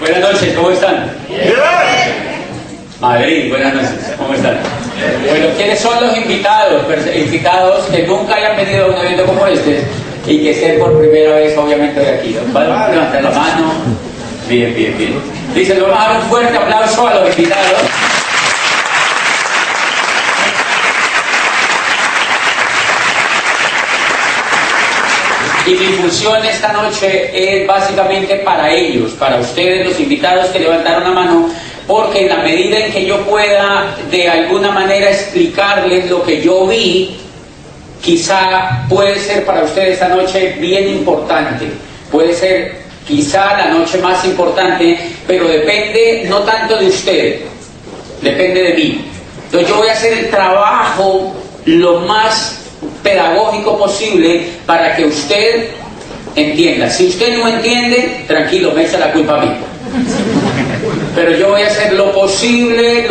Buenas noches, ¿cómo están? Madrid, buenas noches, ¿cómo están? Bueno, ¿quiénes son los invitados que nunca hayan venido a un evento como este y que estén por primera vez, obviamente, de aquí? ¿Vale? Levantar la mano. Bien, bien, bien. Dicen, vamos a dar un fuerte aplauso a los invitados. Y mi función esta noche es básicamente para ellos, para ustedes, los invitados que levantaron la mano, porque en la medida en que yo pueda de alguna manera explicarles lo que yo vi, quizá puede ser para ustedes esta noche bien importante, puede ser quizá la noche más importante, pero depende no tanto de usted, depende de mí. Entonces yo voy a hacer el trabajo lo más pedagógico posible para que usted entienda. Si usted no entiende, tranquilo, me echa la culpa a mí. Pero yo voy a hacer lo posible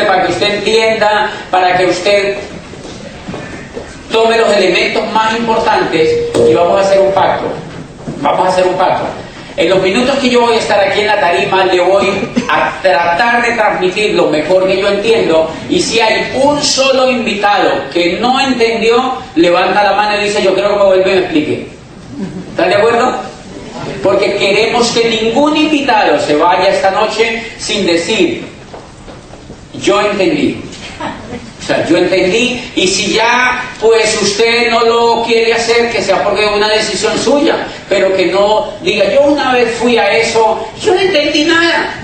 para que usted entienda, para que usted tome los elementos más importantes y vamos a hacer un pacto. Vamos a hacer un pacto. En los minutos que yo voy a estar aquí en la tarima, le voy a tratar de transmitir lo mejor que yo entiendo, y si hay un solo invitado que no entendió, levanta la mano y dice, yo creo que me vuelve y me explique. ¿Están de acuerdo? Porque queremos que ningún invitado se vaya esta noche sin decir, yo entendí. O sea, yo entendí, y si ya pues usted no lo quiere hacer, que sea porque es una decisión suya, pero que no diga, yo una vez fui a eso, yo no entendí nada.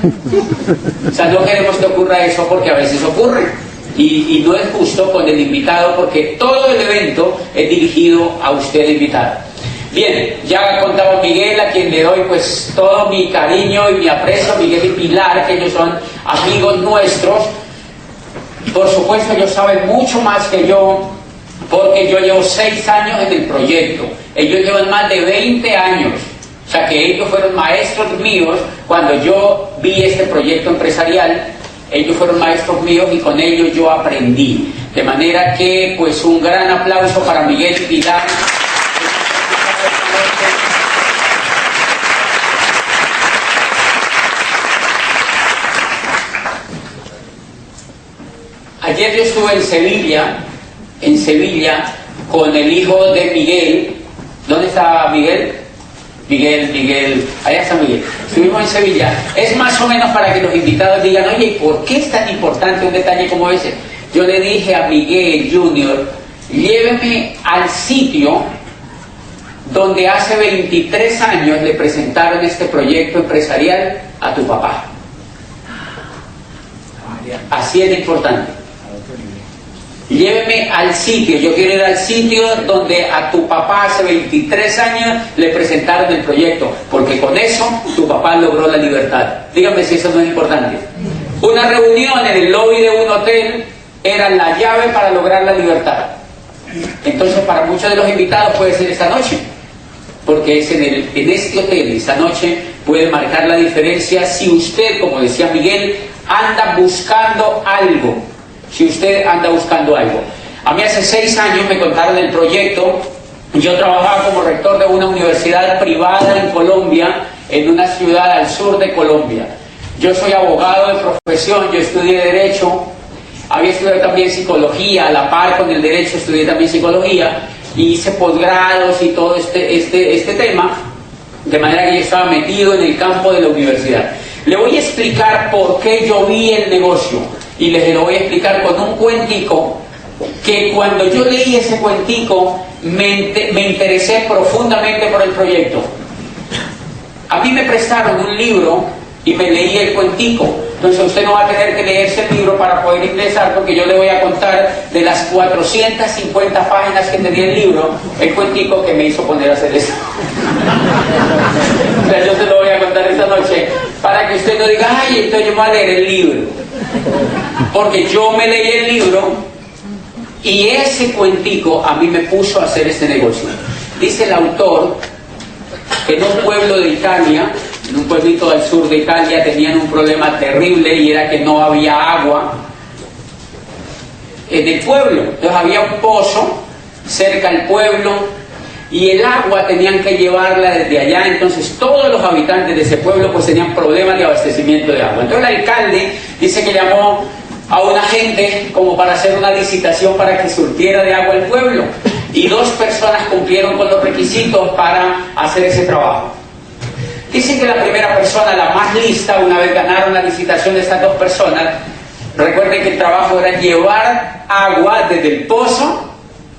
O sea, no queremos que ocurra eso, porque a veces ocurre, y no es justo con el invitado, porque todo el evento es dirigido a usted, invitado. Bien, ya contaba Miguel, a quien le doy pues todo mi cariño y mi aprecio, Miguel y Pilar, que ellos son amigos nuestros. Por supuesto, ellos saben mucho más que yo, porque yo llevo 6 años en el proyecto. Ellos llevan más de 20 años. O sea, que ellos fueron maestros míos cuando yo vi este proyecto empresarial. Ellos fueron maestros míos y con ellos yo aprendí. De manera que, pues, un gran aplauso para Miguel y Pilar. Ayer yo estuve en Sevilla, con el hijo de Miguel. ¿Dónde está Miguel? Miguel, allá está Miguel. Estuvimos en Sevilla. Es más o menos para que los invitados digan, oye, ¿por qué es tan importante un detalle como ese? Yo le dije a Miguel Junior, lléveme al sitio donde hace 23 años le presentaron este proyecto empresarial a tu papá. Así es de importante. Lléveme al sitio, yo quiero ir al sitio donde a tu papá hace 23 años le presentaron el proyecto, porque con eso tu papá logró la libertad. Dígame si eso no es importante. Una reunión en el lobby de un hotel era la llave para lograr la libertad. Entonces, para muchos de los invitados puede ser esta noche, porque es en este hotel, esta noche puede marcar la diferencia si usted, como decía Miguel, anda buscando algo. Si usted anda buscando algo. A mí hace 6 años me contaron el proyecto. Yo trabajaba como rector de una universidad privada en Colombia, en una ciudad al sur de Colombia. Yo soy abogado de profesión, yo estudié Derecho, había estudiado también Psicología, a la par con el Derecho estudié también Psicología, y hice posgrados y todo este tema, de manera que yo estaba metido en el campo de la universidad. Le voy a explicar por qué yo vi el negocio. Y les lo voy a explicar con un cuentico, que cuando yo leí ese cuentico me interesé profundamente por el proyecto. A mí me prestaron un libro y me leí el cuentico. Entonces usted no va a tener que leerse el libro para poder ingresar, porque yo le voy a contar de las 450 páginas que tenía el libro, el cuentico que me hizo poner a hacer eso. O sea, yo se lo voy a contar esta noche para que usted no diga, ay, entonces yo me voy a leer el libro. Porque yo me leí el libro y ese cuentico a mí me puso a hacer este negocio. Dice el autor que en un pueblo de Italia, en un pueblito del sur de Italia, tenían un problema terrible, y era que no había agua en el pueblo. Entonces había un pozo cerca del pueblo, y el agua tenían que llevarla desde allá. Entonces todos los habitantes de ese pueblo pues tenían problemas de abastecimiento de agua. Entonces el alcalde dice que llamó a una gente como para hacer una licitación para que surtiera de agua el pueblo, y 2 personas cumplieron con los requisitos para hacer ese trabajo. Dicen que la primera persona, la más lista, una vez ganaron la licitación de estas 2 personas, recuerden que el trabajo era llevar agua desde el pozo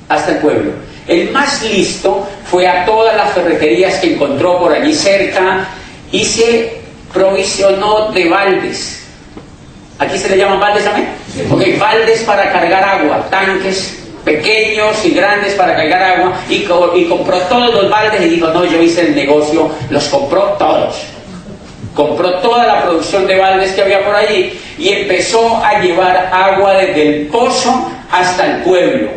hasta el pueblo. El más listo fue a todas las ferreterías que encontró por allí cerca y se provisionó de baldes. ¿Aquí se le llaman baldes también? Sí. Ok, baldes para cargar agua, tanques pequeños y grandes para cargar agua, y compró todos los baldes y dijo, no, yo hice el negocio, los compró todos. Compró toda la producción de baldes que había por allí y empezó a llevar agua desde el pozo hasta el pueblo.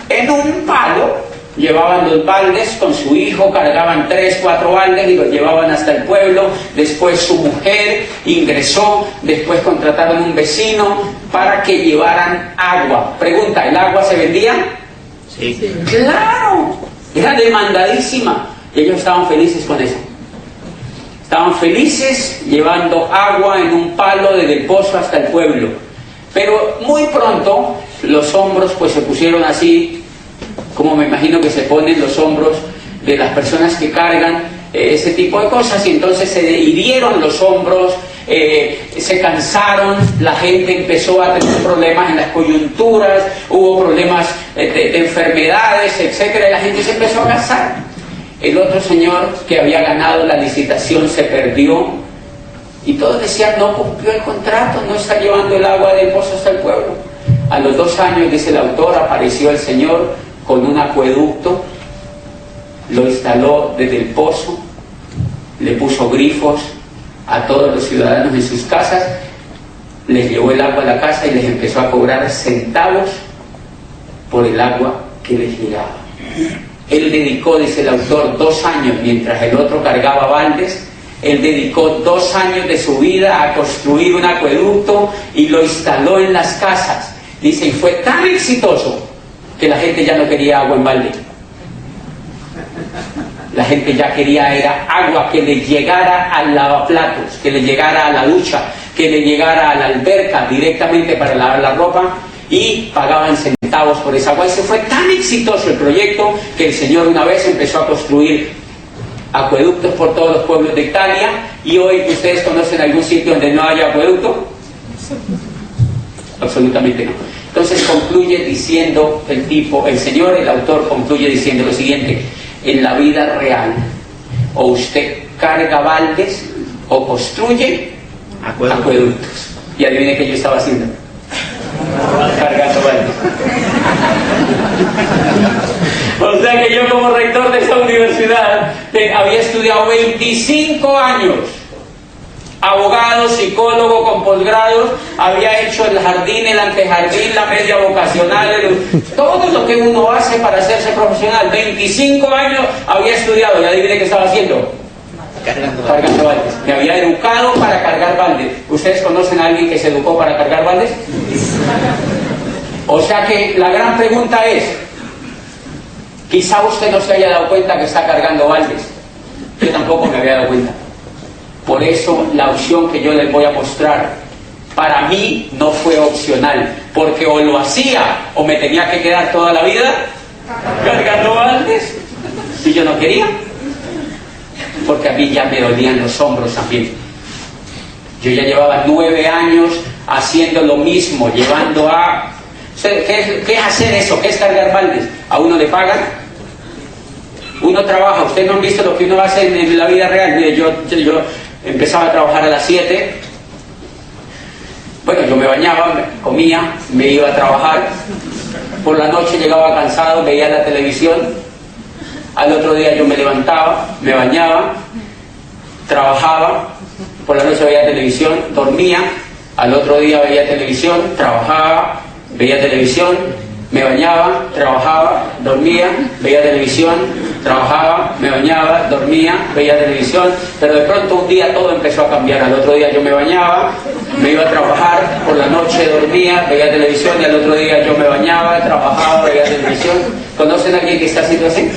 En un palo llevaban los baldes con su hijo, cargaban 3, 4 baldes y los llevaban hasta el pueblo. Después su mujer ingresó, después contrataron un vecino para que llevaran agua. Pregunta, ¿el agua se vendía? Sí. ¡Claro! Era demandadísima. Y ellos estaban felices con eso. Estaban felices llevando agua en un palo desde el pozo hasta el pueblo. Pero muy pronto los hombros pues se pusieron así, como me imagino que se ponen los hombros de las personas que cargan ese tipo de cosas, y entonces se hirieron los hombros, se cansaron, la gente empezó a tener problemas en las coyunturas, hubo problemas de enfermedades, etcétera, y la gente se empezó a cansar. El otro señor que había ganado la licitación se perdió, y todos decían, no cumplió el contrato, no está llevando el agua del pozo hasta el pueblo. A los 2 años, dice el autor, apareció el señor con un acueducto, lo instaló desde el pozo, le puso grifos a todos los ciudadanos en sus casas, les llevó el agua a la casa y les empezó a cobrar centavos por el agua que les llegaba. Él dedicó, dice el autor, 2 años, mientras el otro cargaba baldes, él dedicó 2 años de su vida a construir un acueducto y lo instaló en las casas. Dice, y fue tan exitoso que la gente ya no quería agua en balde. La gente ya quería era agua que le llegara al lavaplatos, que le llegara a la ducha, que le llegara a la alberca directamente para lavar la ropa, y pagaban centavos por esa agua. Y se fue tan exitoso el proyecto que el Señor una vez empezó a construir acueductos por todos los pueblos de Italia. Y hoy, ¿ustedes conocen algún sitio donde no haya acueducto? Absolutamente no. Entonces concluye diciendo el Señor, el autor concluye diciendo lo siguiente: en la vida real, o usted carga baldes o construye acueductos. Y adivine qué yo estaba haciendo. Cargando baldes. O sea que yo, como rector de esta universidad, había estudiado 25 años, abogado, psicólogo con posgrados, había hecho el jardín, el antejardín, la media vocacional, todo lo que uno hace para hacerse profesional. 25 años había estudiado, y adivine qué estaba haciendo. Cargando baldes. Me había educado para cargar baldes. ¿Ustedes conocen a alguien que se educó para cargar baldes? O sea que la gran pregunta es, quizá usted no se haya dado cuenta que está cargando baldes. Yo tampoco me había dado cuenta. Por eso la opción que yo les voy a mostrar, para mí no fue opcional, porque o lo hacía o me tenía que quedar toda la vida cargando baldes, si yo no quería, porque a mí ya me dolían los hombros también. Yo ya llevaba 9 años haciendo lo mismo, llevando a... ¿Qué es hacer eso? ¿Qué es cargar baldes? A uno le pagan, uno trabaja. Ustedes no han visto lo que uno hace en la vida real. Mire, yo empezaba a trabajar a las 7. Bueno, yo me bañaba, comía, me iba a trabajar. Por la noche llegaba cansado, veía la televisión. Al otro día yo me levantaba, me bañaba, trabajaba. Por la noche veía televisión, dormía. Al otro día veía televisión, trabajaba, veía televisión, me bañaba, trabajaba, dormía, veía televisión, trabajaba, me bañaba, dormía, veía televisión. Pero de pronto un día todo empezó a cambiar. Al otro día yo me bañaba, me iba a trabajar, por la noche dormía, veía televisión, y al otro día yo me bañaba, trabajaba, veía televisión. ¿Conocen a alguien que está haciendo así?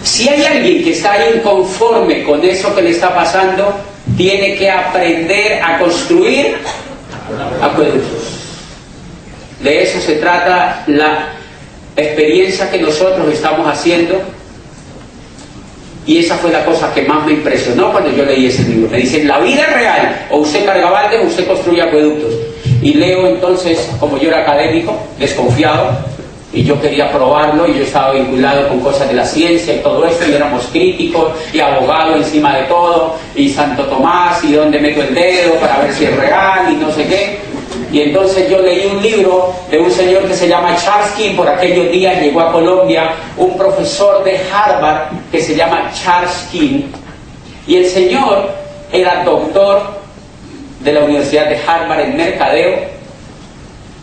Si hay alguien que está inconforme con eso que le está pasando, tiene que aprender a construir acueductos. De eso se trata la experiencia que nosotros estamos haciendo. Y esa fue la cosa que más me impresionó cuando yo leí ese libro. Me dicen, la vida es real, o usted carga balde o usted construye acueductos. Y leo entonces, como yo era académico, desconfiado, y yo quería probarlo, y yo estaba vinculado con cosas de la ciencia y todo esto, y éramos críticos, y abogado encima de todo, y Santo Tomás, y dónde meto el dedo para ver si es real, y no sé qué. Y entonces yo leí un libro de un señor que se llama Charles King. Por aquellos días llegó a Colombia un profesor de Harvard que se llama Charles King, y el señor era doctor de la Universidad de Harvard en mercadeo,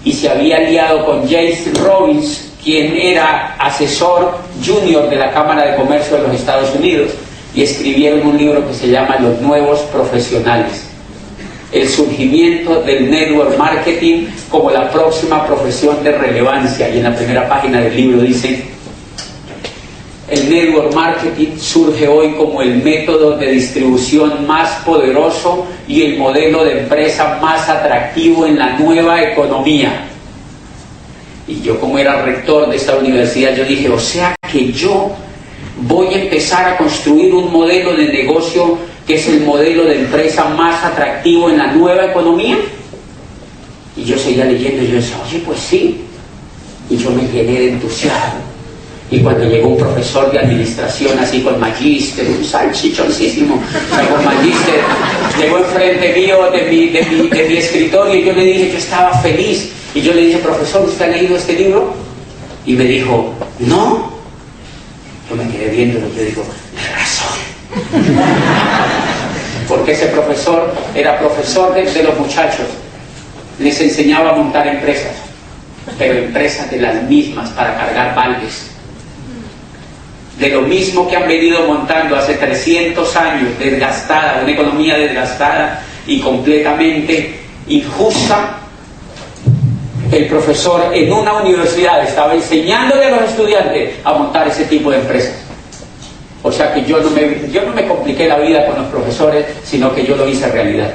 y se había aliado con James Robbins, quien era asesor junior de la Cámara de Comercio de los Estados Unidos, y escribieron un libro que se llama Los Nuevos Profesionales: el surgimiento del network marketing como la próxima profesión de relevancia. Y en la primera página del libro dice: el network marketing surge hoy como el método de distribución más poderoso y el modelo de empresa más atractivo en la nueva economía. Y yo, como era rector de esta universidad, yo dije, o sea que yo voy a empezar a construir un modelo de negocio que es el modelo de empresa más atractivo en la nueva economía. Y yo seguía leyendo y yo decía, oye, pues sí. Y yo me llené de entusiasmo. Y cuando llegó un profesor de administración así con magíster, un salchichoncísimo, con magíster, llegó enfrente mío de mi escritorio, y yo le dije, yo estaba feliz, y yo le dije, profesor, ¿usted ha leído este libro? Y me dijo, no. Yo me quedé viéndolo y yo digo, de razón. Porque ese profesor era profesor de los muchachos, les enseñaba a montar empresas, pero empresas de las mismas para cargar baldes, de lo mismo que han venido montando hace 300 años, desgastada, una economía desgastada y completamente injusta. El profesor en una universidad estaba enseñándole a los estudiantes a montar ese tipo de empresas. O sea que yo no me compliqué la vida con los profesores, sino que yo lo hice realidad.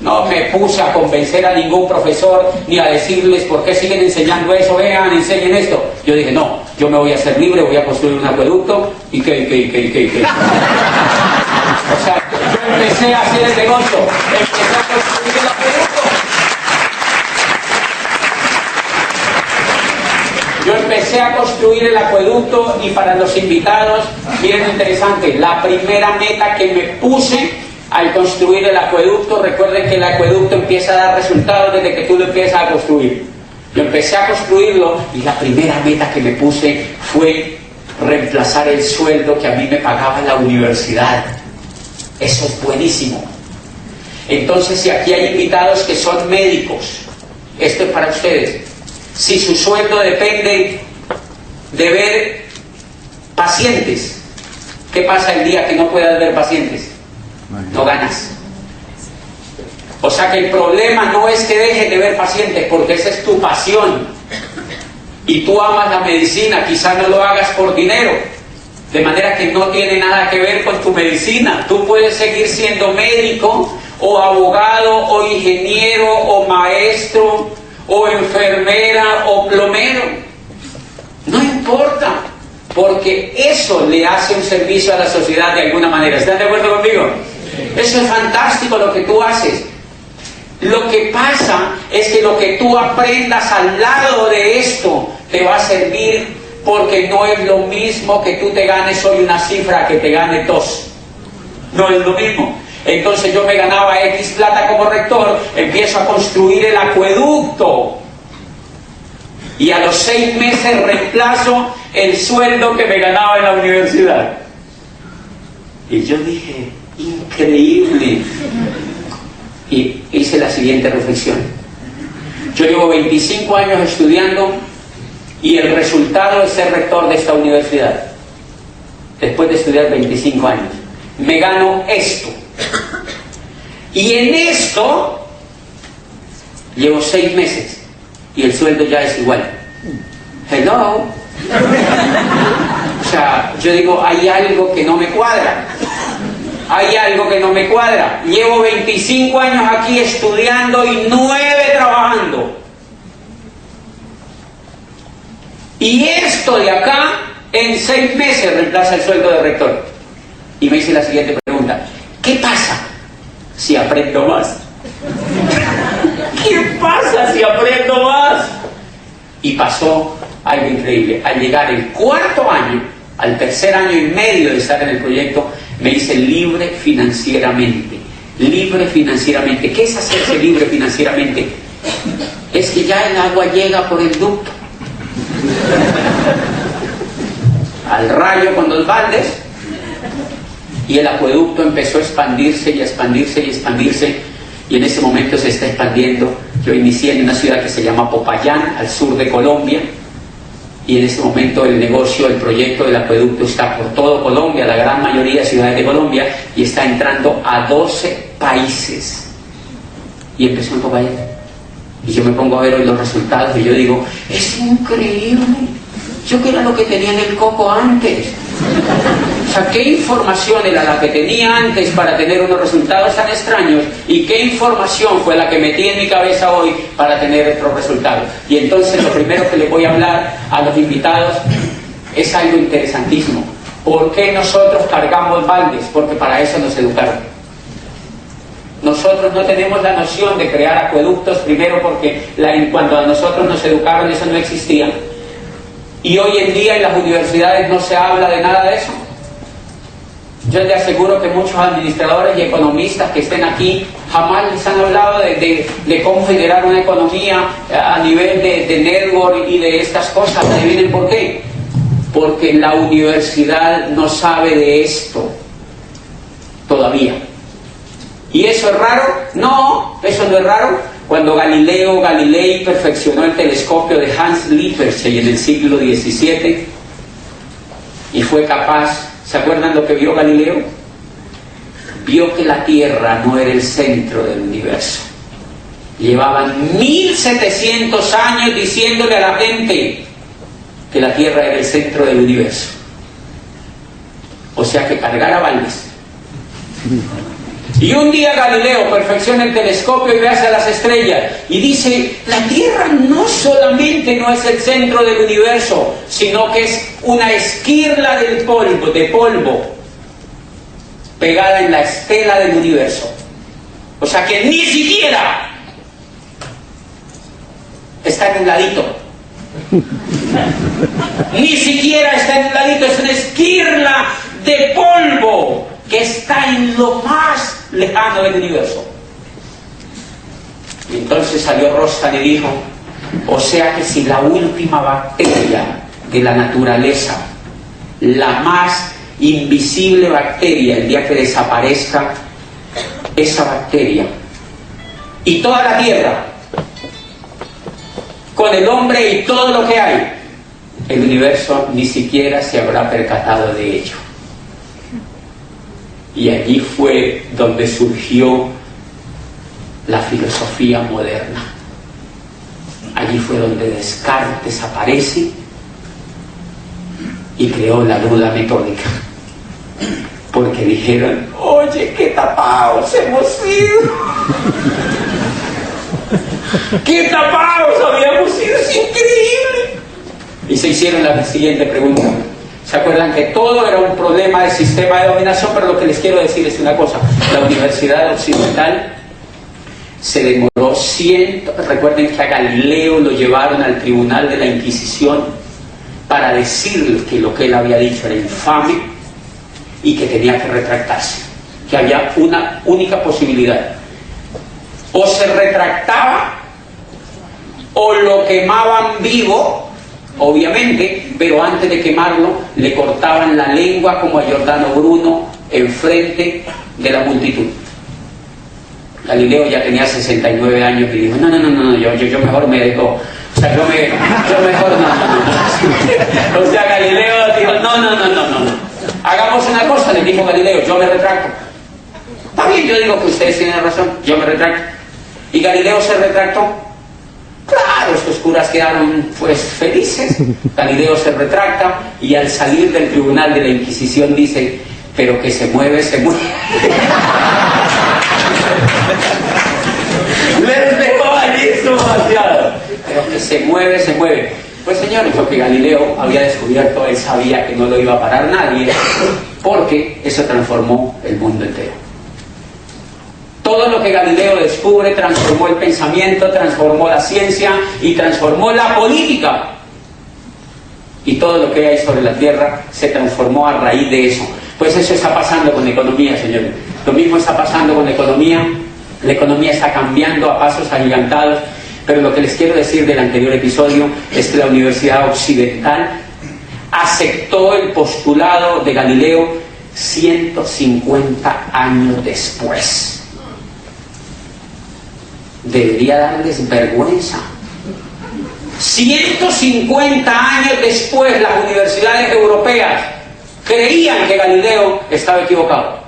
No me puse a convencer a ningún profesor ni a decirles por qué siguen enseñando eso, vean, enseñen esto. Yo dije, no, yo me voy a hacer libre, voy a construir un acueducto y que. O sea, yo empecé a hacer el negocio, empecé a construir el acueducto. Yo empecé a construir el acueducto, y para los invitados, bien interesante, la primera meta que me puse al construir el acueducto, recuerden que el acueducto empieza a dar resultados desde que tú lo empiezas a construir. Yo empecé a construirlo, y la primera meta que me puse fue reemplazar el sueldo que a mí me pagaba la universidad. Eso es buenísimo. Entonces, si aquí hay invitados que son médicos, esto es para ustedes. Si su sueldo depende de ver pacientes, ¿qué pasa el día que no puedas ver pacientes? No ganas. O sea que el problema no es que dejes de ver pacientes, porque esa es tu pasión y tú amas la medicina. Quizás no lo hagas por dinero, de manera que no tiene nada que ver con tu medicina. Tú puedes seguir siendo médico o abogado o ingeniero o maestro o enfermera o plomero, no importa, porque eso le hace un servicio a la sociedad de alguna manera. ¿Están de acuerdo conmigo? Eso es fantástico lo que tú haces. Lo que pasa es que lo que tú aprendas al lado de esto te va a servir, porque no es lo mismo que tú te ganes hoy una cifra que te gane 2. No es lo mismo. Entonces yo me ganaba X plata como rector, empiezo a construir el acueducto y a los 6 meses reemplazo el sueldo que me ganaba en la universidad. Y yo dije, increíble. Y hice la siguiente reflexión. Yo llevo 25 años estudiando, y el resultado es ser rector de esta universidad. Después de estudiar 25 años, me gano esto. Y en esto llevo 6 meses y el sueldo ya es igual. Hello. O sea, yo digo, hay algo que no me cuadra. Hay algo que no me cuadra. Llevo 25 años aquí estudiando y 9 trabajando. Y esto de acá, en 6 meses reemplaza el sueldo de rector. Y me hice la siguiente pregunta: ¿qué pasa si aprendo más? ¿Qué pasa si aprendo más? Y pasó algo increíble. Al llegar el 4.º año, al 3.er año y medio de estar en el proyecto, me hice libre financieramente. Libre financieramente. ¿Qué es hacerse libre financieramente? Es que ya el agua llega por el ducto al rayo con 2 baldes, y el acueducto empezó a expandirse y a expandirse y a expandirse, y en ese momento se está expandiendo. Yo inicié en una ciudad que se llama Popayán, al sur de Colombia, y en ese momento el negocio, el proyecto del acueducto está por todo Colombia, la gran mayoría de ciudades de Colombia, y está entrando a 12 países. Y empezó en Popayán. Y yo me pongo a ver hoy los resultados y yo digo, es increíble. Yo que era lo que tenía en el coco antes. O sea, ¿qué información era la que tenía antes para tener unos resultados tan extraños? ¿Y qué información fue la que metí en mi cabeza hoy para tener otros resultados? Y entonces lo primero que les voy a hablar a los invitados es algo interesantísimo. ¿Por qué nosotros cargamos baldes? Porque para eso nos educaron. Nosotros no tenemos la noción de crear acueductos, primero porque cuando a nosotros nos educaron eso no existía. Y hoy en día en las universidades no se habla de nada de eso. Yo les aseguro que muchos administradores y economistas que estén aquí jamás les han hablado de cómo generar una economía a nivel de network y de estas cosas. ¿Adivinen por qué? Porque la universidad no sabe de esto todavía. ¿Y eso es raro? No, eso no es raro. Cuando Galileo Galilei perfeccionó el telescopio de Hans Lippershey en el siglo XVII y fue capaz, ¿se acuerdan lo que vio Galileo? Vio que la Tierra no era el centro del universo. Llevaban 1700 años diciéndole a la gente que la Tierra era el centro del universo. O sea que cargara baldes. Y un día Galileo perfecciona el telescopio y ve hacia las estrellas y dice, la Tierra no solamente no es el centro del universo, sino que es una esquirla de polvo pegada en la estela del universo. O sea que ni siquiera está en un ladito. Ni siquiera está en un ladito, es una esquirla de polvo que está en lo más lejano del universo. Y entonces salió Rostand y dijo, o sea que si la última bacteria de la naturaleza, la más invisible bacteria, el día que desaparezca esa bacteria y toda la Tierra con el hombre y todo lo que hay, el universo ni siquiera se habrá percatado de ello. Y allí fue donde surgió la filosofía moderna. Allí fue donde Descartes aparece y creó la duda metódica. Porque dijeron, oye, qué tapados hemos sido. ¡Qué tapados habíamos sido! ¡Es increíble! Y se hicieron la siguiente pregunta. ¿Se acuerdan que todo era un problema de sistema de dominación? Pero lo que les quiero decir es una cosa. La Universidad Occidental se demoró recuerden que a Galileo lo llevaron al tribunal de la Inquisición para decirle que lo que él había dicho era infame y que tenía que retractarse. Que había una única posibilidad. O se retractaba o lo quemaban vivo, obviamente, pero antes de quemarlo le cortaban la lengua como a Giordano Bruno enfrente de la multitud. Galileo ya tenía 69 años y dijo, no, yo mejor me dejo, o sea, yo mejor no. O sea, Galileo dijo, no. Hagamos una cosa, le dijo Galileo, yo me retracto. Está bien, yo digo que ustedes tienen razón, yo me retracto. Y Galileo se retractó. Claro, estos curas quedaron pues felices. Galileo se retracta y al salir del tribunal de la Inquisición dice: pero que se mueve, se mueve. Les dejó allí su vaciado. Pero que se mueve, se mueve. Pues señores, lo que Galileo había descubierto, él sabía que no lo iba a parar nadie, porque eso transformó el mundo entero. Todo lo que Galileo descubre transformó el pensamiento, transformó la ciencia y transformó la política. Y todo lo que hay sobre la tierra se transformó a raíz de eso. Pues eso está pasando con la economía, señores. Lo mismo está pasando con la economía. La economía está cambiando a pasos agigantados. Pero lo que les quiero decir del anterior episodio es que la Universidad Occidental aceptó el postulado de Galileo 150 años después. Debería darles vergüenza. 150 años después las universidades europeas creían que Galileo estaba equivocado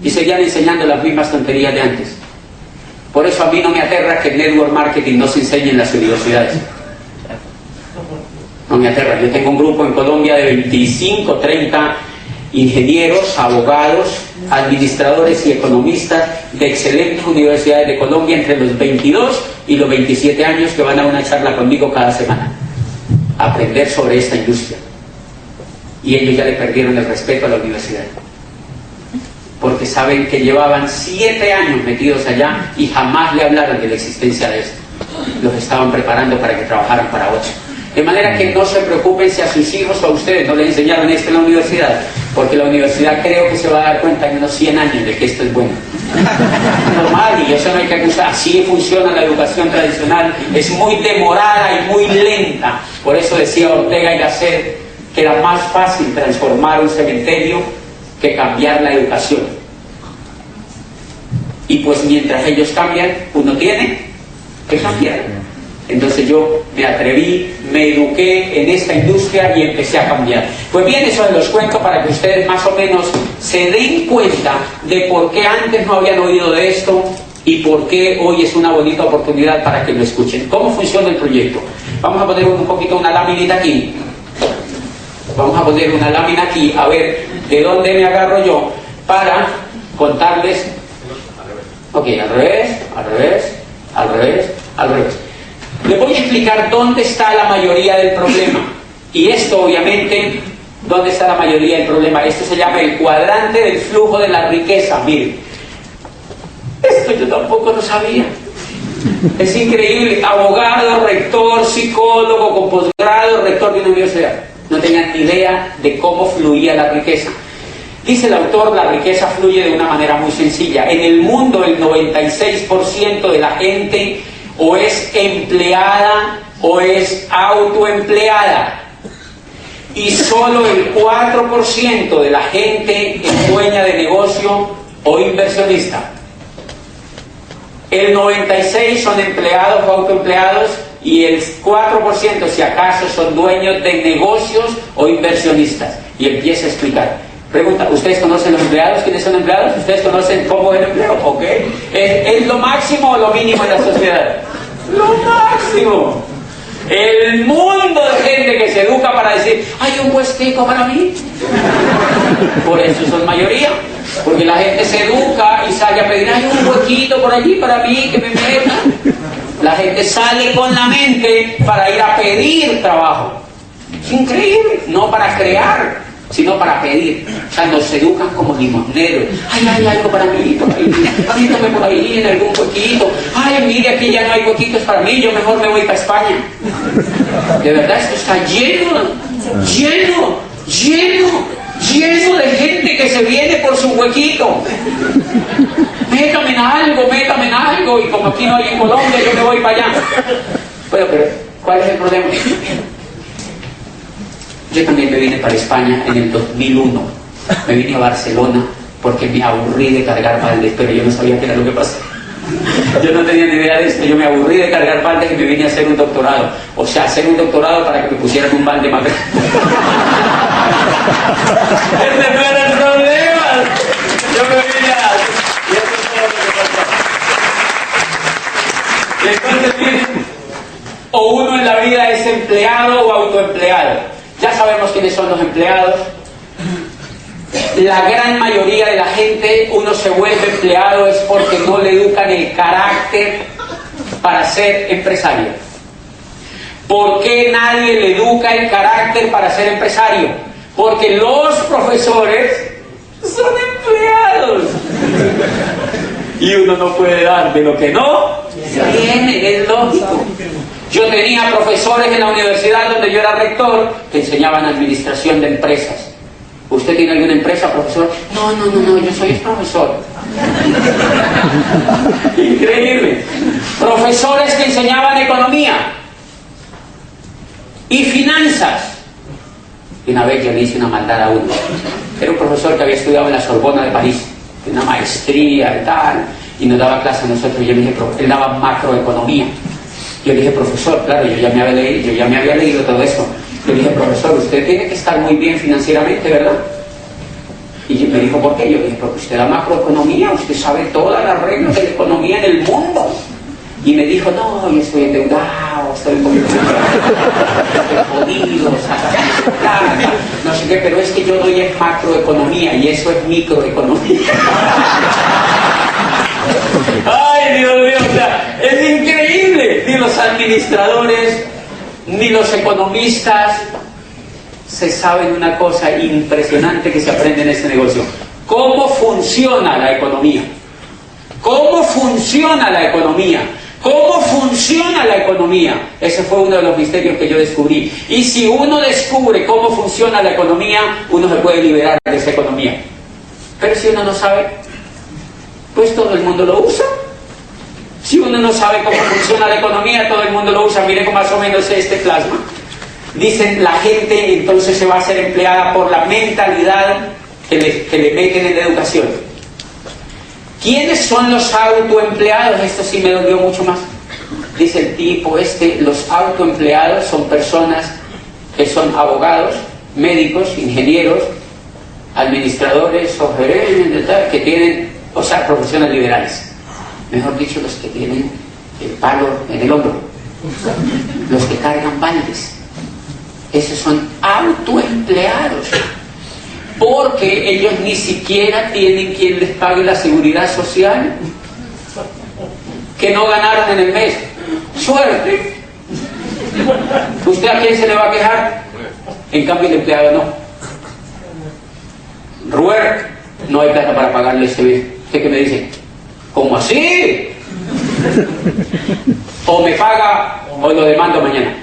y seguían enseñando las mismas tonterías de antes. Por eso a mí no me aterra que el network marketing no se enseñe en las universidades. No me aterra. Yo tengo un grupo en Colombia de 25, 30 ingenieros, abogados, administradores y economistas de excelentes universidades de Colombia entre los 22 y los 27 años que van a una charla conmigo cada semana a aprender sobre esta industria. Y ellos ya le perdieron el respeto a la universidad, porque saben que llevaban 7 años metidos allá y jamás le hablaron de la existencia de esto. Los estaban preparando para que trabajaran para 8. De manera que no se preocupen si a sus hijos o a ustedes no les enseñaron esto en la universidad, porque la universidad creo que se va a dar cuenta en unos 100 años de que esto es bueno. Normal, y eso no hay que acusar. Así funciona la educación tradicional, es muy demorada y muy lenta. Por eso decía Ortega y Gasset que era más fácil transformar un cementerio que cambiar la educación. Y pues mientras ellos cambian, uno tiene que cambiar. Entonces yo me atreví, me eduqué en esta industria y empecé a cambiar. Pues bien, eso los cuento para que ustedes más o menos se den cuenta de por qué antes no habían oído de esto y por qué hoy es una bonita oportunidad para que lo escuchen. ¿Cómo funciona el proyecto? Vamos a poner un poquito una láminita aquí. Vamos a poner una lámina aquí, a ver de dónde me agarro yo para contarles. Ok, al revés, al revés, al revés, al revés. Les voy a explicar dónde está la mayoría del problema. Y esto, obviamente, ¿dónde está la mayoría del problema? Esto se llama el cuadrante del flujo de la riqueza. Miren, esto yo tampoco lo sabía. Es increíble. Abogado, rector, psicólogo, con posgrado, rector de una universidad. No tenían ni idea de cómo fluía la riqueza. Dice el autor, la riqueza fluye de una manera muy sencilla. En el mundo, el 96% de la gente o es empleada o es autoempleada. Y solo el 4% de la gente es dueña de negocio o inversionista. El 96% son empleados o autoempleados y el 4% si acaso son dueños de negocios o inversionistas. Y empieza a explicar. Pregunta, ¿ustedes conocen los empleados? ¿Quiénes son empleados? ¿Ustedes conocen cómo es el empleo? ¿Ok? ¿Es lo máximo o lo mínimo en la sociedad? ¡Lo máximo! El mundo de gente que se educa para decir, hay un puestico para mí. Por eso son mayoría. Porque la gente se educa y sale a pedir, hay un huequito por allí para mí que me meta. La gente sale con la mente para ir a pedir trabajo. Es increíble, no para crear, sino para pedir. O sea, nos educan como limoneros. Ay, hay algo para mí por ahí. Métame por ahí en algún huequito. Ay, mire, aquí ya no hay huequitos para mí. Yo mejor me voy para España. De verdad, esto está lleno, lleno, lleno, lleno de gente que se viene por su huequito. Métame en algo. Y como aquí no hay en Colombia, yo me voy para allá. Bueno, pero ¿cuál es el problema? Yo también me vine para España en el 2001. Me vine a Barcelona porque me aburrí de cargar baldes, pero yo no sabía qué era lo que pasaba. Yo no tenía ni idea de esto. Yo me aburrí de cargar baldes y me vine a hacer un doctorado. O sea, hacer un doctorado para que me pusieran un balde más grande. Ese no era el problema. Yo me vine a... Y eso es todo lo que pasó. Y entonces, miren, empleado o autoempleado. Ya sabemos quiénes son los empleados. La gran mayoría de la gente, uno se vuelve empleado es porque no le educan el carácter para ser empresario. ¿Por qué nadie le educa el carácter para ser empresario? Porque los profesores son empleados. Y uno no puede dar de lo que no tiene, es lógico. Yo tenía profesores en la universidad donde yo era rector que enseñaban administración de empresas. ¿Usted tiene alguna empresa, profesor? No, yo soy profesor. Increíble. Profesores que enseñaban economía y finanzas. Y una vez yo le hice una maldad a uno. Era un profesor que había estudiado en la Sorbona de París, una maestría y tal, y nos daba clase a nosotros. Y yo le dije, él daba macroeconomía. Yo le dije, profesor, claro, yo ya me había leído todo eso. Yo le dije, profesor, usted tiene que estar muy bien financieramente, ¿verdad? Y me dijo, ¿por qué? Yo le dije, porque usted da macroeconomía, usted sabe todas las reglas de la economía en el mundo. Y me dijo, no, yo estoy endeudado, estoy jodido, no sé qué, pero es que yo doy en macroeconomía y eso es microeconomía. Ay, Dios mío, o sea, es increíble. Ni los administradores, ni los economistas se saben una cosa impresionante que se aprende en este negocio. ¿Cómo funciona la economía? ¿Cómo funciona la economía? ¿Cómo funciona la economía? Ese fue uno de los misterios que yo descubrí. Y si uno descubre cómo funciona la economía, uno se puede liberar de esa economía. Pero si uno no sabe, pues todo el mundo lo usa. Si uno no sabe cómo funciona la economía, todo el mundo lo usa. Miren cómo más o menos es este plasma. Dicen, la gente entonces se va a ser empleada por la mentalidad que le meten en la educación. ¿Quiénes son los autoempleados? Esto sí me dolió mucho más. Dice el tipo los autoempleados son personas que son abogados, médicos, ingenieros, administradores o gerentes, que tienen, o sea, profesiones liberales. Mejor dicho, los que tienen el palo en el hombro, los que cargan baldes. Esos son autoempleados. Porque ellos ni siquiera tienen quien les pague la seguridad social que no ganaron en el mes. ¡Suerte! ¿Usted a quién se le va a quejar? En cambio el empleado no. Ruer, no hay plata para pagarle este mes. ¿Usted qué me dice? ¿Cómo así? O me paga o lo demando mañana.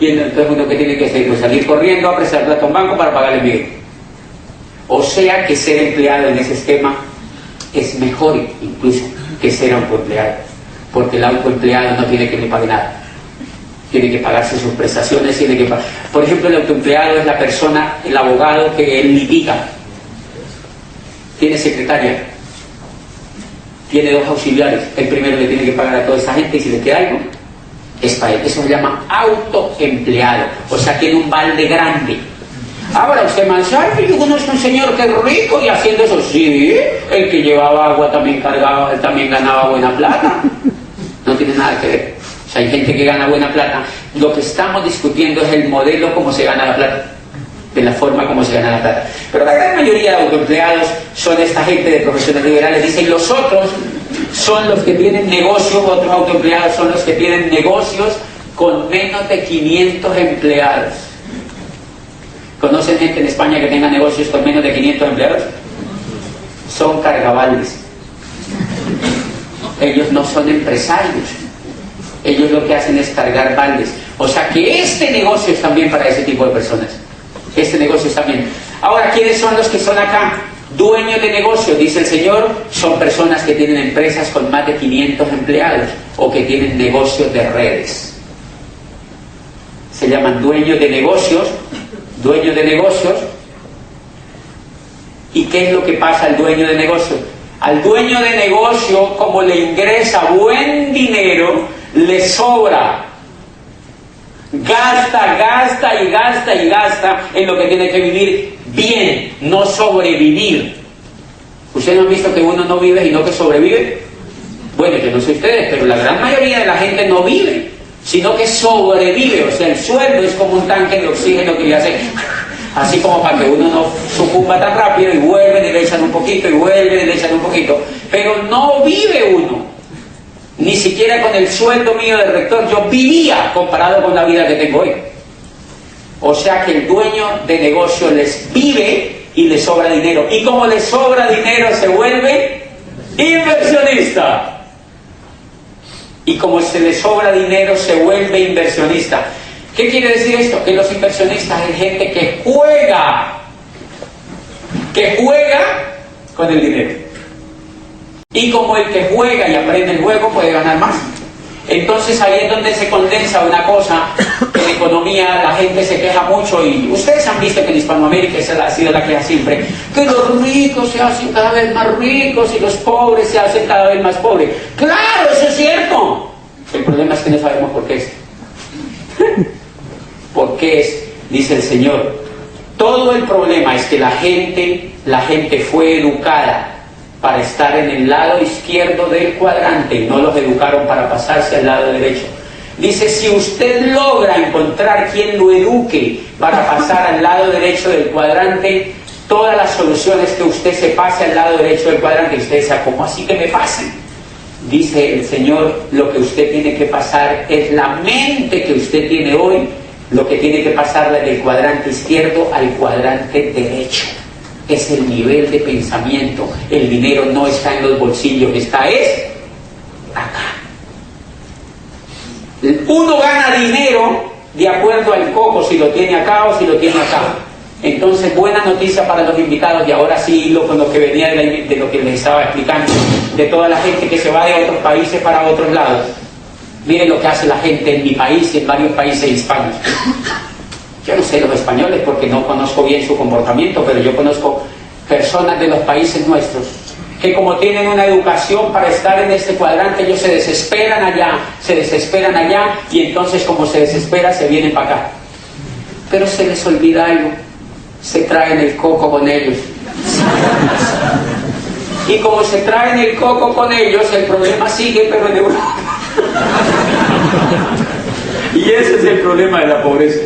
Y entonces uno que tiene que hacer, pues salir corriendo a prestar plata a un banco para pagarle bien. O sea que ser empleado en ese esquema es mejor incluso que ser autoempleado, porque el autoempleado no tiene que le pague nada, tiene que pagarse sus prestaciones, tiene que pagar. Por ejemplo, el autoempleado es la persona, el abogado que él litiga, tiene secretaria, tiene 2 auxiliares, el primero le tiene que pagar a toda esa gente y si le queda algo es para él. Eso se llama autoempleado, o sea, tiene un balde grande. Ahora usted Manzano, yo conozco un señor que es rico y haciendo eso, sí, el que llevaba agua también cargaba, también ganaba buena plata. No tiene nada que ver. O sea, hay gente que gana buena plata. Lo que estamos discutiendo es el modelo como se gana la plata, de la forma como se gana la plata. Pero la gran mayoría de autoempleados son esta gente de profesiones liberales. Dicen, los otros son los que tienen negocios, otros autoempleados son los que tienen negocios con menos de 500 empleados. ¿Conocen gente en España que tenga negocios con menos de 500 empleados? Son cargabaldes. Ellos no son empresarios. Ellos lo que hacen es cargar baldes. O sea que este negocio es también para ese tipo de personas. Este negocio es también. Ahora, ¿quiénes son los que son acá? Dueños de negocio, dice el Señor, son personas que tienen empresas con más de 500 empleados o que tienen negocios de redes. Se llaman dueños de negocios. Dueño de negocios. ¿Y qué es lo que pasa al dueño de negocio? Al dueño de negocio, como le ingresa buen dinero, le sobra. Gasta en lo que tiene que vivir bien, no sobrevivir. ¿Ustedes no han visto que uno no vive y no que sobrevive? Bueno, yo no sé ustedes, pero la gran mayoría de la gente no vive, sino que sobrevive. O sea, el sueldo es como un tanque de oxígeno que le hace así como para que uno no sucumba tan rápido, y vuelven y le echan un poquito, y vuelven y le echan un poquito, pero no vive uno. Ni siquiera con el sueldo mío de rector yo vivía comparado con la vida que tengo hoy. O sea que el dueño de negocio les vive y le sobra dinero, y como le sobra dinero se vuelve inversionista. Y como se le sobra dinero se vuelve inversionista. ¿Qué quiere decir esto? Que los inversionistas es gente que juega con el dinero. Y como el que juega y aprende el juego puede ganar más. Entonces ahí es donde se condensa una cosa. En economía la gente se queja mucho, y ustedes han visto que en Hispanoamérica esa ha sido la queja siempre, que los ricos se hacen cada vez más ricos y los pobres se hacen cada vez más pobres. ¡Claro, eso es cierto! El problema es que no sabemos por qué es. ¿Por qué es? Dice el Señor. Todo el problema es que la gente fue educada para estar en el lado izquierdo del cuadrante, y no los educaron para pasarse al lado derecho. Dice, si usted logra encontrar quien lo eduque para pasar al lado derecho del cuadrante, todas las soluciones que usted se pase al lado derecho del cuadrante, y usted dice, ¿cómo así que me pasen? Dice el Señor, lo que usted tiene que pasar es la mente que usted tiene hoy, lo que tiene que pasarla del cuadrante izquierdo al cuadrante derecho. Es el nivel de pensamiento. El dinero no está en los bolsillos, está acá. Uno gana dinero de acuerdo al coco, si lo tiene acá o si lo tiene acá. Entonces, buena noticia para los invitados, y ahora sí hilo con lo que venía de lo que les estaba explicando, de toda la gente que se va de otros países para otros lados. Miren lo que hace la gente en mi país y en varios países hispanos. Yo no sé los españoles porque no conozco bien su comportamiento, pero yo conozco personas de los países nuestros que, como tienen una educación para estar en este cuadrante, ellos se desesperan allá, y entonces como se desespera se vienen para acá. Pero se les olvida algo, se traen el coco con ellos. Y como se traen el coco con ellos, el problema sigue, pero en Europa. Y ese es el problema de la pobreza.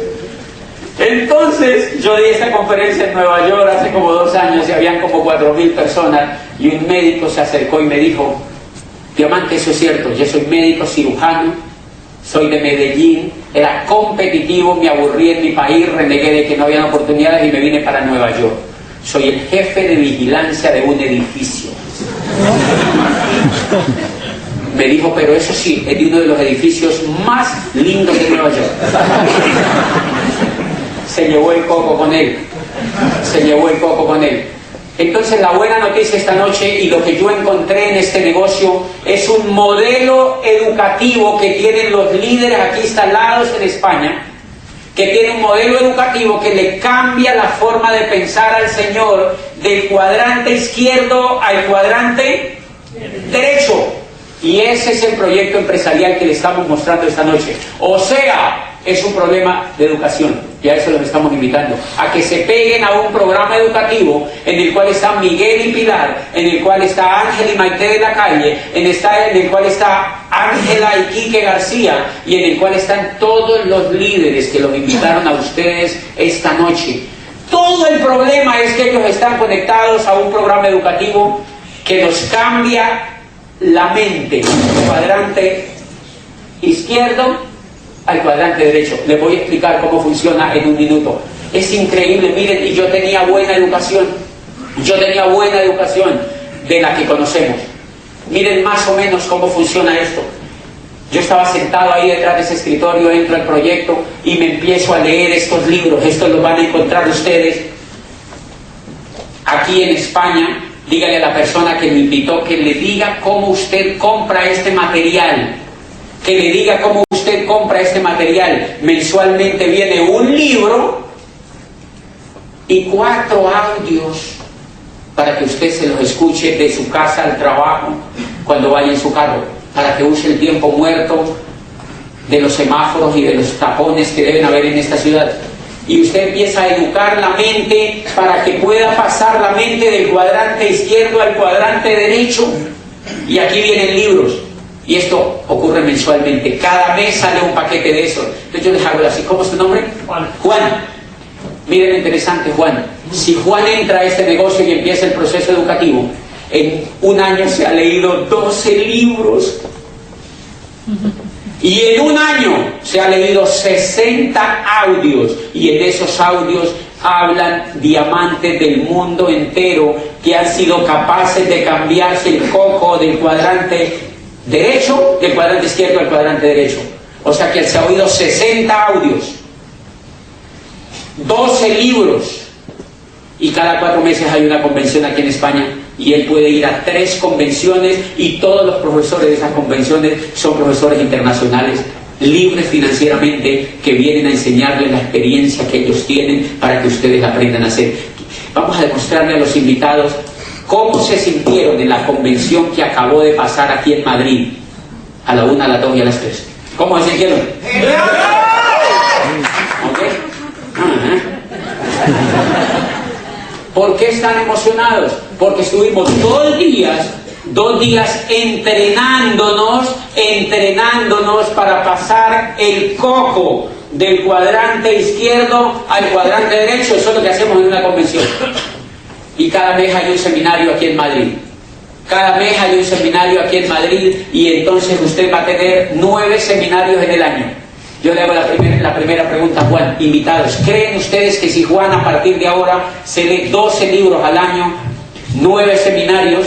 Entonces, yo di esta conferencia en Nueva York hace como 2 años, y habían como 4.000 personas, y un médico se acercó y me dijo, Diamante, eso es cierto, yo soy médico cirujano, soy de Medellín, era competitivo, me aburrí en mi país, renegué de que no habían oportunidades y me vine para Nueva York. Soy el jefe de vigilancia de un edificio. Me dijo, pero eso sí, es de uno de los edificios más lindos de Nueva York. Se llevó el coco con él. Entonces, la buena noticia esta noche, y lo que yo encontré en este negocio, es un modelo educativo que tienen los líderes aquí instalados en España, que tiene un modelo educativo que le cambia la forma de pensar al Señor del cuadrante izquierdo al cuadrante derecho. Y ese es el proyecto empresarial que le estamos mostrando esta noche. O sea, es un problema de educación, y a eso los estamos invitando, a que se peguen a un programa educativo en el cual está Miguel y Pilar, en el cual está Ángel y Maite de la Calle, en el cual está Ángela y Quique García, y en el cual están todos los líderes que los invitaron a ustedes esta noche. Todo el problema es que ellos están conectados a un programa educativo que nos cambia la mente del cuadrante izquierdo al cuadrante derecho. Les voy a explicar cómo funciona en un minuto. Es increíble, miren, y yo tenía buena educación de la que conocemos. Miren más o menos cómo funciona esto. Yo estaba sentado ahí detrás de ese escritorio, entro al proyecto y me empiezo a leer estos libros. Estos los van a encontrar ustedes aquí en España. Dígale a la persona que me invitó que le diga cómo usted compra este material. Que le diga cómo usted compra este material. Mensualmente viene un libro y 4 audios para que usted se los escuche de su casa al trabajo, cuando vaya en su carro, para que use el tiempo muerto de los semáforos y de los tapones que deben haber en esta ciudad. Y usted empieza a educar la mente para que pueda pasar la mente del cuadrante izquierdo al cuadrante derecho. Y aquí vienen libros. Y esto ocurre mensualmente. Cada mes sale un paquete de eso. Entonces yo les hago así. ¿Cómo es tu nombre? Juan. Juan. Miren lo interesante, Juan. Si Juan entra a este negocio y empieza el proceso educativo, en un año se ha leído 12 libros. Y en un año se ha leído 60 audios. Y en esos audios hablan diamantes del mundo entero que han sido capaces de cambiarse el coco del cuadrante derecho, del cuadrante izquierdo al cuadrante derecho. O sea que se ha oído 60 audios, 12 libros, y cada 4 meses hay una convención aquí en España, y él puede ir a 3 convenciones, y todos los profesores de esas convenciones son profesores internacionales, libres financieramente, que vienen a enseñarles la experiencia que ellos tienen para que ustedes aprendan a hacer. Vamos a demostrarle a los invitados cómo se sintieron en la convención que acabó de pasar aquí en Madrid, a la 1, a las 2 y a las 3. ¿Cómo se sintieron? ¿Okay? ¿Por qué están emocionados? Porque estuvimos 2 días entrenándonos para pasar el coco del cuadrante izquierdo al cuadrante derecho. Eso es lo que hacemos en una convención. Y cada mes hay un seminario aquí en Madrid. Cada mes hay un seminario aquí en Madrid, y entonces usted va a tener 9 seminarios en el año. Yo le hago la primera pregunta a Juan. Invitados, ¿creen ustedes que si Juan a partir de ahora se lee 12 libros al año, 9 seminarios,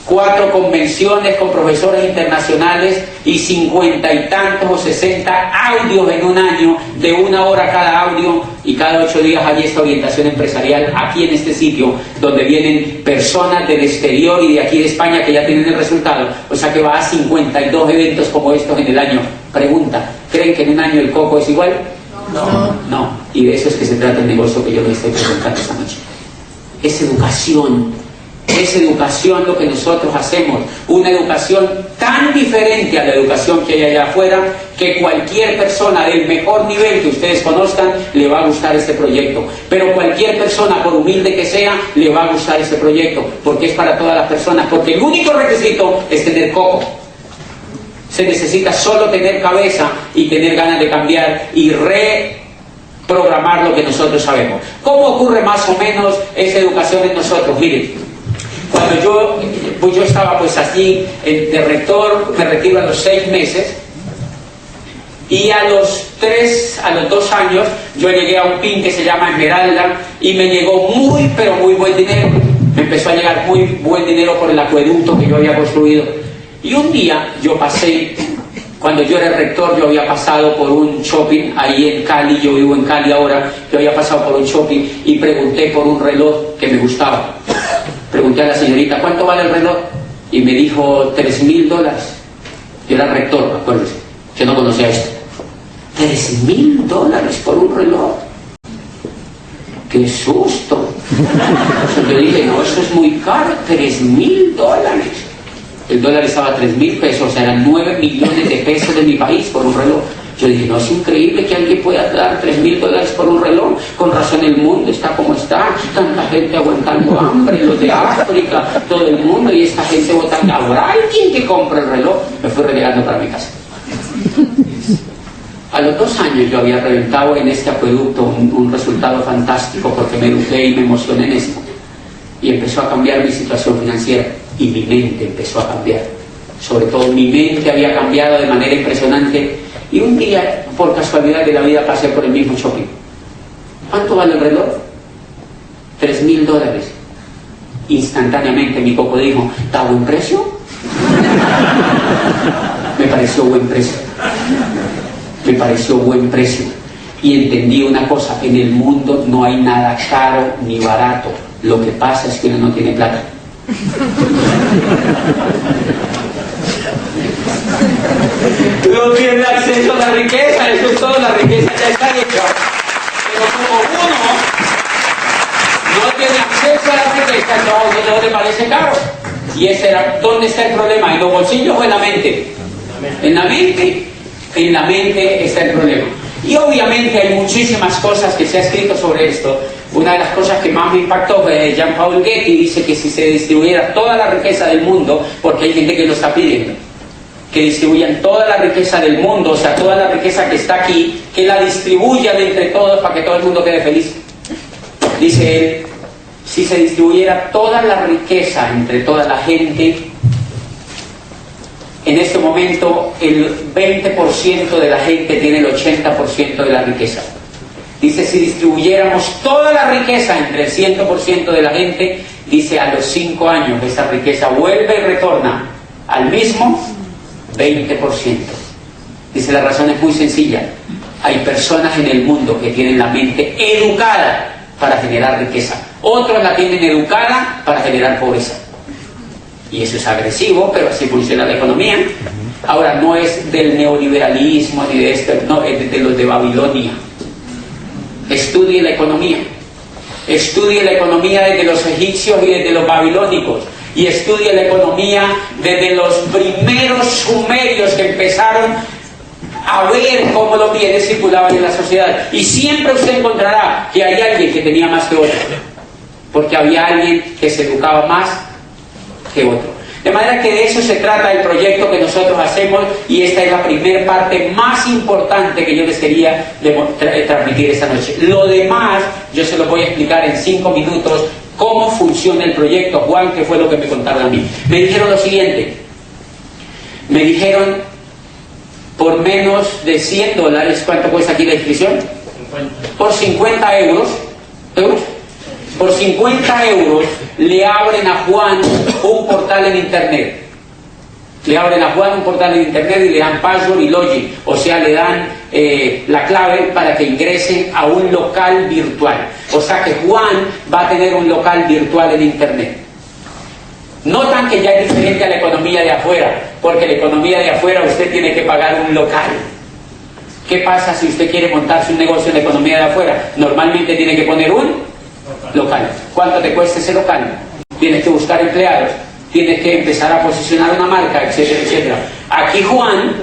4 convenciones con profesores internacionales y 50 y tantos o 60 audios en un año, de 1 hora cada audio, y cada 8 días hay esta orientación empresarial aquí en este sitio, donde vienen personas del exterior y de aquí de España que ya tienen el resultado? O sea que va a 52 eventos como estos en el año. Pregunta, ¿creen que en un año el coco es igual? No. Y de eso es que se trata el negocio que yo les estoy presentando esta noche. Es educación lo que nosotros hacemos, una educación tan diferente a la educación que hay allá afuera, que cualquier persona del mejor nivel que ustedes conozcan le va a gustar este proyecto, pero cualquier persona, por humilde que sea, le va a gustar este proyecto, porque es para todas las personas, porque el único requisito es tener coco. Se necesita solo tener cabeza y tener ganas de cambiar y reprogramar lo que nosotros sabemos. ¿Cómo ocurre más o menos esa educación en nosotros? Miren, cuando yo estaba pues allí de rector, me retiro a los 6 meses, y a los 2 años yo llegué a un PIN que se llama Esmeralda, y me llegó pero muy buen dinero. Me empezó a llegar muy buen dinero por el acueducto que yo había construido. Y un día yo pasé, cuando yo era rector, yo había pasado por un shopping ahí en Cali, yo vivo en Cali ahora, yo había pasado por un shopping y pregunté por un reloj que me gustaba. Pregunté a la señorita, ¿cuánto vale el reloj? Y me dijo, $3,000. Yo era rector, acuérdense, yo no conocía esto. $3,000 por un reloj. ¡Qué susto! Yo dije, no, eso es muy caro, $3,000. El dólar estaba a 3,000 pesos, o sea, eran 9 millones de pesos de mi país por un reloj. Yo dije, no, es increíble que alguien pueda dar $3,000 por un reloj. Con razón el mundo está como está, tanta gente aguantando hambre, los de África, todo el mundo, y esta gente votando. ¿Habrá alguien que compre el reloj? Me fui relegando para mi casa. A los 2 años yo había reventado en este acueducto un resultado fantástico, porque me eduqué y me emocioné en esto. Y empezó a cambiar mi situación financiera, y mi mente empezó a cambiar. Sobre todo mi mente había cambiado de manera impresionante. Y un día, por casualidad de la vida, pasé por el mismo shopping. ¿Cuánto vale el reloj? $3,000. Instantáneamente mi coco dijo, ¿está a buen precio? Me pareció buen precio. Me pareció buen precio. Y entendí una cosa, en el mundo no hay nada caro ni barato. Lo que pasa es que uno no tiene plata. No tiene acceso a la riqueza, eso es todo, la riqueza ya está hecha. Pero como uno no tiene acceso a la riqueza, no le parece caro. Y ese era, ¿dónde está el problema? ¿En los bolsillos o en la mente? En la mente. En la mente está el problema. Y obviamente hay muchísimas cosas que se ha escrito sobre esto. Una de las cosas que más me impactó fue Jean-Paul Getty, dice que si se distribuyera toda la riqueza del mundo, porque hay gente que lo está pidiendo. que distribuyan toda la riqueza del mundo, o sea, toda la riqueza que está aquí, que la distribuyan entre todos para que todo el mundo quede feliz. Dice él, si se distribuyera toda la riqueza entre toda la gente, en este momento el 20% de la gente tiene el 80% de la riqueza. Dice, si distribuyéramos toda la riqueza entre el 100% de la gente, dice, a los 5 años esa riqueza vuelve y retorna al mismo 20%. Dice, la razón es muy sencilla. Hay personas en el mundo que tienen la mente educada para generar riqueza. Otros la tienen educada para generar pobreza. Y eso es agresivo, pero así funciona la economía. Ahora, no es del neoliberalismo ni de esto, no, es de los de Babilonia. Estudie la economía. Estudie la economía desde los egipcios y desde los babilónicos. Y estudie la economía desde los primeros sumerios que empezaron a ver cómo los bienes circulaban en la sociedad. Y siempre usted encontrará que hay alguien que tenía más que otro. Porque había alguien que se educaba más que otro. De manera que de eso se trata el proyecto que nosotros hacemos, y esta es la primera parte más importante que yo les quería transmitir esta noche. Lo demás yo se lo voy a explicar en 5 minutos cómo funciona el proyecto. Juan, ¿qué fue lo que me contaron a mí? Me dijeron lo siguiente. Me dijeron, por menos de $100, ¿cuánto cuesta aquí la inscripción? 50. Por 50 euros, por 50 euros le abren a Juan un portal en internet. Le abren a Juan un portal en internet y le dan password y login, o sea, le dan la clave para que ingresen a un local virtual. O sea que Juan va a tener un local virtual en internet. Notan que ya es diferente a la economía de afuera, porque la economía de afuera usted tiene que pagar un local. ¿Qué pasa si usted quiere montarse un negocio en la economía de afuera? Normalmente tiene que poner un local. ¿Cuánto te cuesta ese local? Tienes que buscar empleados, tienes que empezar a posicionar una marca, etcétera, etcétera. Aquí Juan,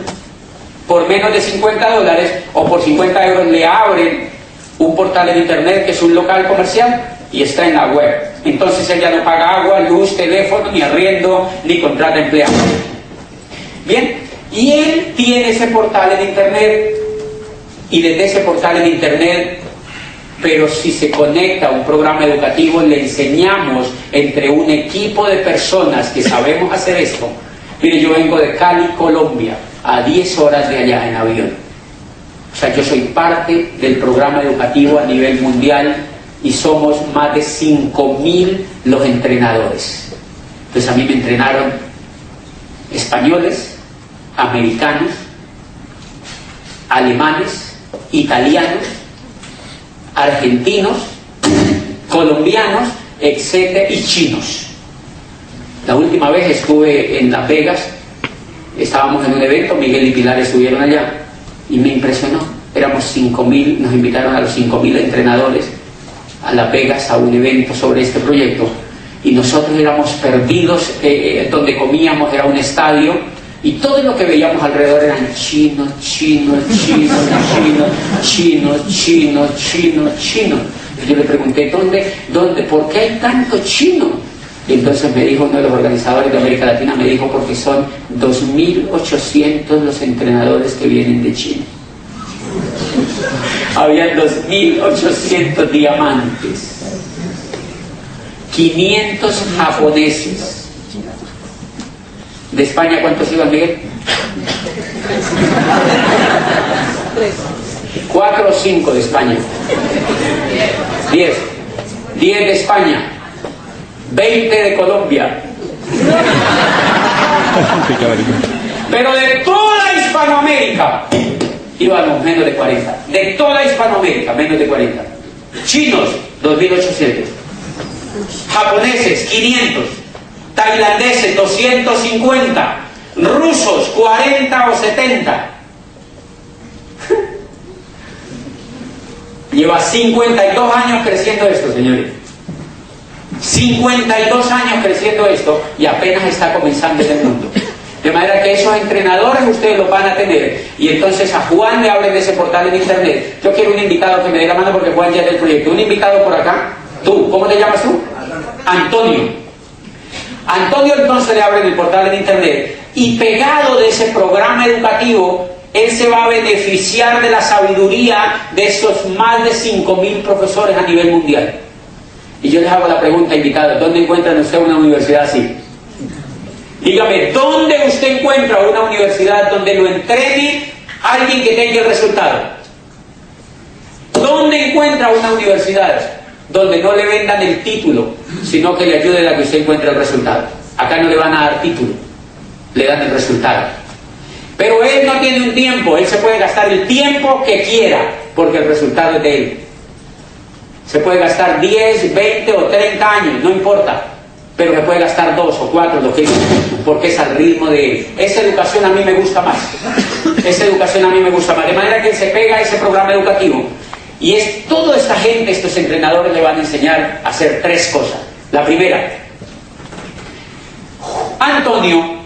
por menos de $50 o por 50 euros le abren un portal en internet que es un local comercial y está en la web. Entonces él ya no paga agua, luz, teléfono, ni arriendo, ni contrata empleados. Bien, y él tiene ese portal en internet, y desde ese portal en internet, pero si se conecta a un programa educativo, le enseñamos entre un equipo de personas que sabemos hacer esto. Mire, yo vengo de Cali, Colombia, a 10 horas de allá en avión. O sea, yo soy parte del programa educativo a nivel mundial y somos más de 5.000 los entrenadores. Entonces a mí me entrenaron españoles, americanos, alemanes, italianos, argentinos, colombianos, etcétera, y chinos. La última vez estuve en Las Vegas, estábamos en un evento, Miguel y Pilar estuvieron allá, y me impresionó. Éramos 5.000, nos invitaron a los 5.000 entrenadores a Las Vegas a un evento sobre este proyecto, y nosotros éramos perdidos. Donde comíamos era un estadio, y todo lo que veíamos alrededor eran chinos. Y yo le pregunté, ¿dónde? ¿Por qué hay tanto chino? Y entonces me dijo uno de los organizadores de América Latina, me dijo, porque son 2.800 los entrenadores que vienen de China. Habían 2.800 diamantes, 500 japoneses. ¿De España cuántos iban, Miguel? 4 o 5 de España. 10 de España. 20 de Colombia. Pero de toda Hispanoamérica íbamos menos de 40. De toda Hispanoamérica, menos de 40. Chinos, 2.800. Japoneses, 500. Tailandeses, 250. Rusos, 40 o 70. Lleva 52 años creciendo esto, señores. 52 años creciendo esto, y apenas está comenzando en el mundo. De manera que esos entrenadores ustedes los van a tener, y entonces a Juan le abren de ese portal en internet. Yo quiero un invitado que me dé la mano, porque Juan ya es del proyecto. Un invitado por acá. Tú, ¿cómo te llamas tú? Antonio. Antonio entonces le abren el portal en internet, y pegado de ese programa educativo, él se va a beneficiar de la sabiduría de estos más de 5.000 profesores a nivel mundial. Y yo les hago la pregunta, invitados, ¿dónde encuentran usted una universidad así? Dígame, ¿dónde usted encuentra una universidad donde lo entrene alguien que tenga el resultado? ¿Dónde encuentra una universidad donde no le vendan el título, sino que le ayuden a que usted encuentre el resultado? Acá no le van a dar título, le dan el resultado. Pero él no tiene un tiempo, él se puede gastar el tiempo que quiera, porque el resultado es de él. Se puede gastar 10, 20 o 30 años, no importa, pero se puede gastar 2 o 4, lo que quiera, porque es al ritmo de él. Esa educación a mí me gusta más. Esa educación a mí me gusta más. De manera que él se pega a ese programa educativo. Y es toda esta gente, estos entrenadores le van a enseñar a hacer 3 cosas. La primera, Antonio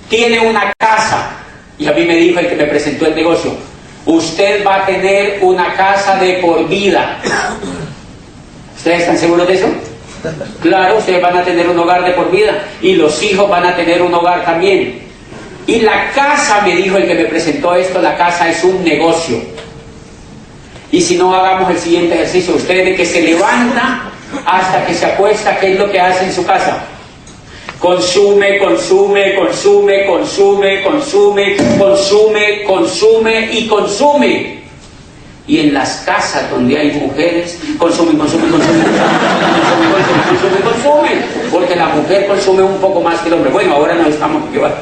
tiene una casa, y a mí me dijo el que me presentó el negocio, usted va a tener una casa de por vida. ¿Ustedes están seguros de eso? Claro, ustedes van a tener un hogar de por vida, y los hijos van a tener un hogar también. Y la casa, me dijo el que me presentó esto, la casa es un negocio. Y si no, hagamos el siguiente ejercicio. Usted de que se levanta hasta que se acuesta, ¿qué es lo que hace en su casa? Consume, consume, consume, consume, consume, consume, consume y consume. Y en las casas donde hay mujeres, consumen, consumen, consumen, consumen, consumen, consumen, porque la mujer consume un poco más que el hombre. Bueno, ahora no estamos igual.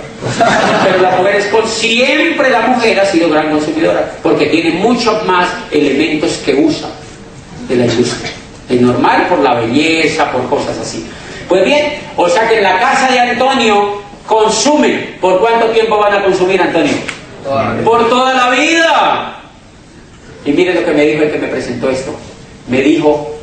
Pero la mujer siempre la mujer ha sido gran consumidora, porque tiene muchos más elementos que usa de la industria. Es normal por la belleza, por cosas así. Pues bien, o sea que en la casa de Antonio consumen. ¿Por cuánto tiempo van a consumir, Antonio? Por toda la vida. Y mire lo que me dijo el que me presentó esto. Me dijo,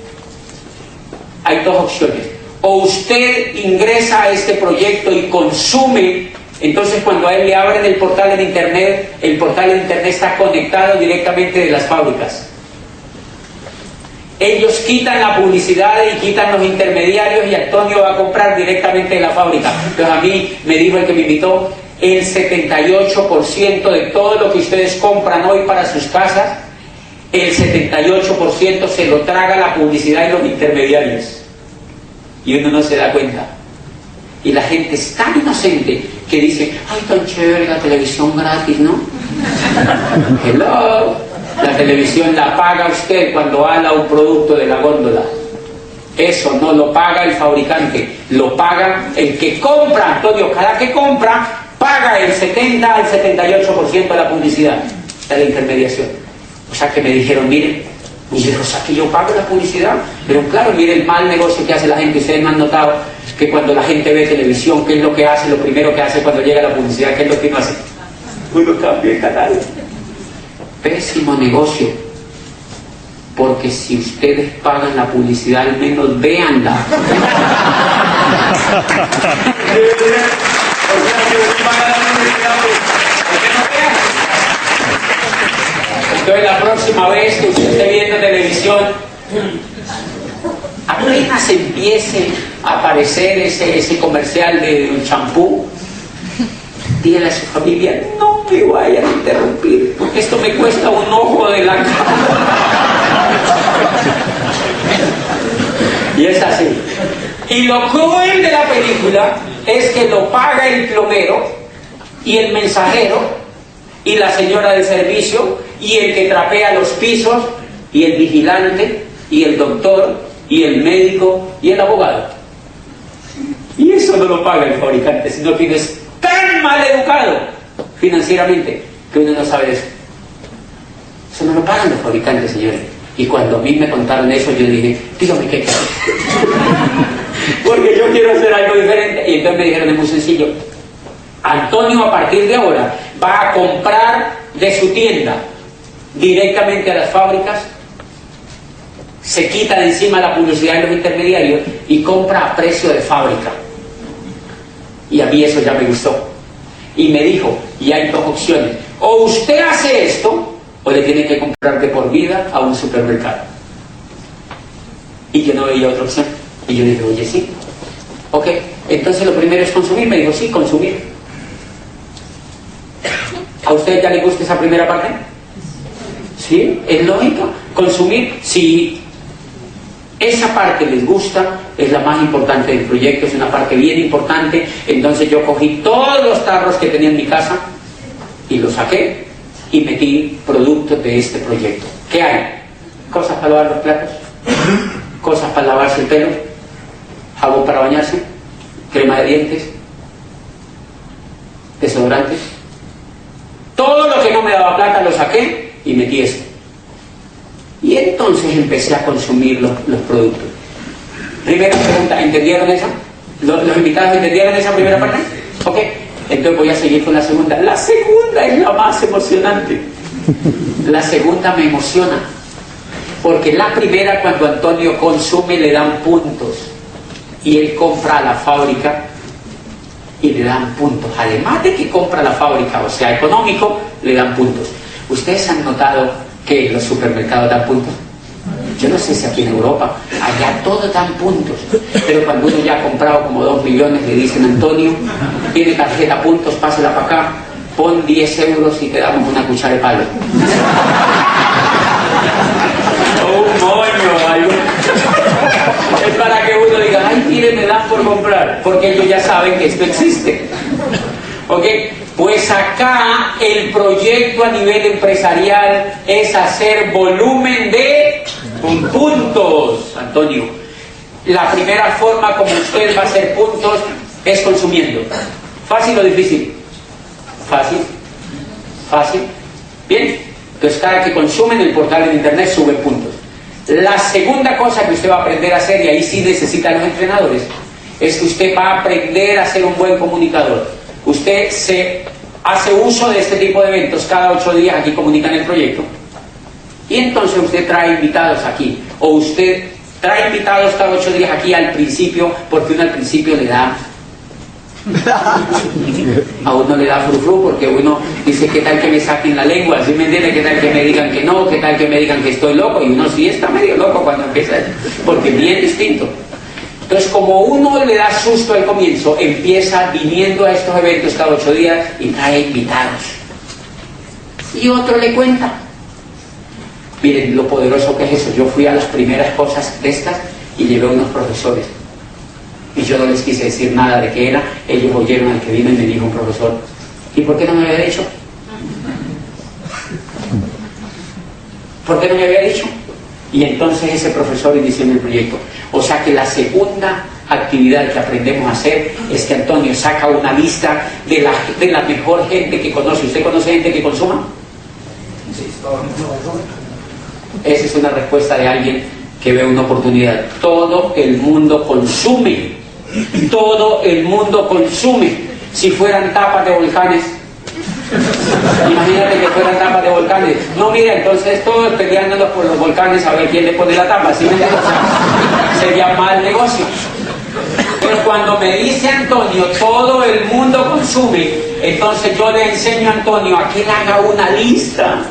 hay 2 opciones. O usted ingresa a este proyecto y consume. Entonces cuando a él le abren el portal en internet, el portal en internet está conectado directamente de las fábricas. Ellos quitan la publicidad y quitan los intermediarios, y Antonio va a comprar directamente de la fábrica. Entonces a mí me dijo el que me invitó, el 78% de todo lo que ustedes compran hoy para sus casas, el 78% se lo traga la publicidad y los intermediarios. Y uno no se da cuenta. Y la gente es tan inocente que dice, ay, tan chévere la televisión gratis, ¿no? Hello. La televisión la paga usted cuando ala un producto de la góndola. Eso no lo paga el fabricante, lo paga el que compra. Antonio, cada que compra, paga el 70 al 78% de la publicidad, de la intermediación. O sea que me dijeron, miren, y yo, o sea que yo pago la publicidad. Pero claro, miren el mal negocio que hace la gente. Ustedes me han notado que cuando la gente ve televisión, ¿qué es lo que hace? Lo primero que hace cuando llega la publicidad, ¿qué es lo que uno hace? Uno cambia el canal. Pésimo negocio, porque si ustedes pagan la publicidad, al menos véanla. Entonces la próxima vez que usted esté viendo televisión, apenas empiece a aparecer ese comercial de un champú, dígale a su familia, no me vayan a interrumpir, porque esto me cuesta un ojo de la cara. Y es así. Y lo cruel de la película es que lo paga el plomero y el mensajero y la señora de servicio y el que trapea los pisos y el vigilante y el doctor y el médico y el abogado. Y eso no lo paga el fabricante, sino que es tan mal educado financieramente que uno no sabe eso. Eso no lo pagan los fabricantes, señores. Y cuando a mí me contaron eso, yo dije, dígame qué quiero. Porque yo quiero hacer algo diferente. Y entonces me dijeron, es muy sencillo. Antonio a partir de ahora va a comprar de su tienda directamente a las fábricas, se quita de encima la publicidad de los intermediarios y compra a precio de fábrica. Y a mí eso ya me gustó. Y me dijo, y hay 2 opciones. O usted hace esto, o le tiene que comprar de por vida a un supermercado. Y yo no veía otra opción. Y yo dije, oye, sí. Ok, entonces lo primero es consumir. Me dijo, sí, consumir. ¿A usted ya le gusta esa primera parte? ¿Sí? ¿Es lógico? ¿Consumir? Sí. Esa parte les gusta, es la más importante del proyecto, es una parte bien importante. Entonces yo cogí todos los tarros que tenía en mi casa y los saqué y metí productos de este proyecto. ¿Qué hay? Cosas para lavar los platos, cosas para lavarse el pelo, jabón para bañarse, crema de dientes, desodorantes. Todo lo que no me daba plata lo saqué y metí eso. Y entonces empecé a consumir los productos. Primera pregunta, ¿entendieron esa? ¿Los invitados entendieron esa primera parte? Ok, entonces voy a seguir con la segunda. La segunda es la más emocionante. La segunda me emociona. Porque la primera, cuando Antonio consume, le dan puntos. Y él compra a la fábrica y le dan puntos. Además de que compra a la fábrica, o sea, económico, le dan puntos. ¿Ustedes han notado que los supermercados dan puntos? Yo no sé si aquí en Europa, allá todos dan puntos. Pero cuando uno ya ha comprado como 2 millones, le dicen: Antonio, tiene tarjeta puntos, pásela para acá, pon 10 euros y te damos una cuchara de palo. Un moño, es para que uno diga: ay, mire, me dan por comprar, porque ellos ya saben que esto existe. ¿Ok? Pues acá el proyecto a nivel empresarial es hacer volumen de puntos, Antonio. La primera forma como usted va a hacer puntos es consumiendo. ¿Fácil o difícil? Fácil. Fácil. Bien. Entonces cada que consume en el portal de internet sube puntos. La segunda cosa que usted va a aprender a hacer, y ahí sí necesita los entrenadores, es que usted va a aprender a ser un buen comunicador. Usted se hace uso de este tipo de eventos cada 8 días, aquí comunican el proyecto, y entonces usted trae invitados aquí, o usted trae invitados cada 8 días aquí al principio, porque uno al principio le da, a uno le da frufru, porque uno dice: ¿qué tal que me saquen la lengua? ¿Sí me entiende? ¿Qué tal que me digan que no? ¿Qué tal que me digan que estoy loco? Y uno sí está medio loco cuando empieza, porque es bien distinto. Entonces, como uno le da susto al comienzo, empieza viniendo a estos eventos cada 8 días y trae invitados. Y otro le cuenta. Miren lo poderoso que es eso. Yo fui a las primeras cosas de estas y llevé a unos profesores. Y yo no les quise decir nada de qué era. Ellos oyeron al que vino y me dijo un profesor: ¿y por qué no me había dicho? ¿Por qué no me había dicho? Y entonces ese profesor inició en el proyecto. O sea que la segunda actividad que aprendemos a hacer es que Antonio saca una lista de la mejor gente que conoce. ¿Usted conoce gente que consuma? Sí, todo el mundo consume. Esa es una respuesta de alguien que ve una oportunidad. Todo el mundo consume. Todo el mundo consume. Si fueran tapas de volcanes, imagínate que fueran tapas de volcanes. No, mira, entonces todos peleándonos por los volcanes a ver quién le pone la tapa. ¿Sí me entiendes? Sería mal negocio. Pero cuando me dice Antonio, todo el mundo consume, entonces yo le enseño a Antonio a que él haga una lista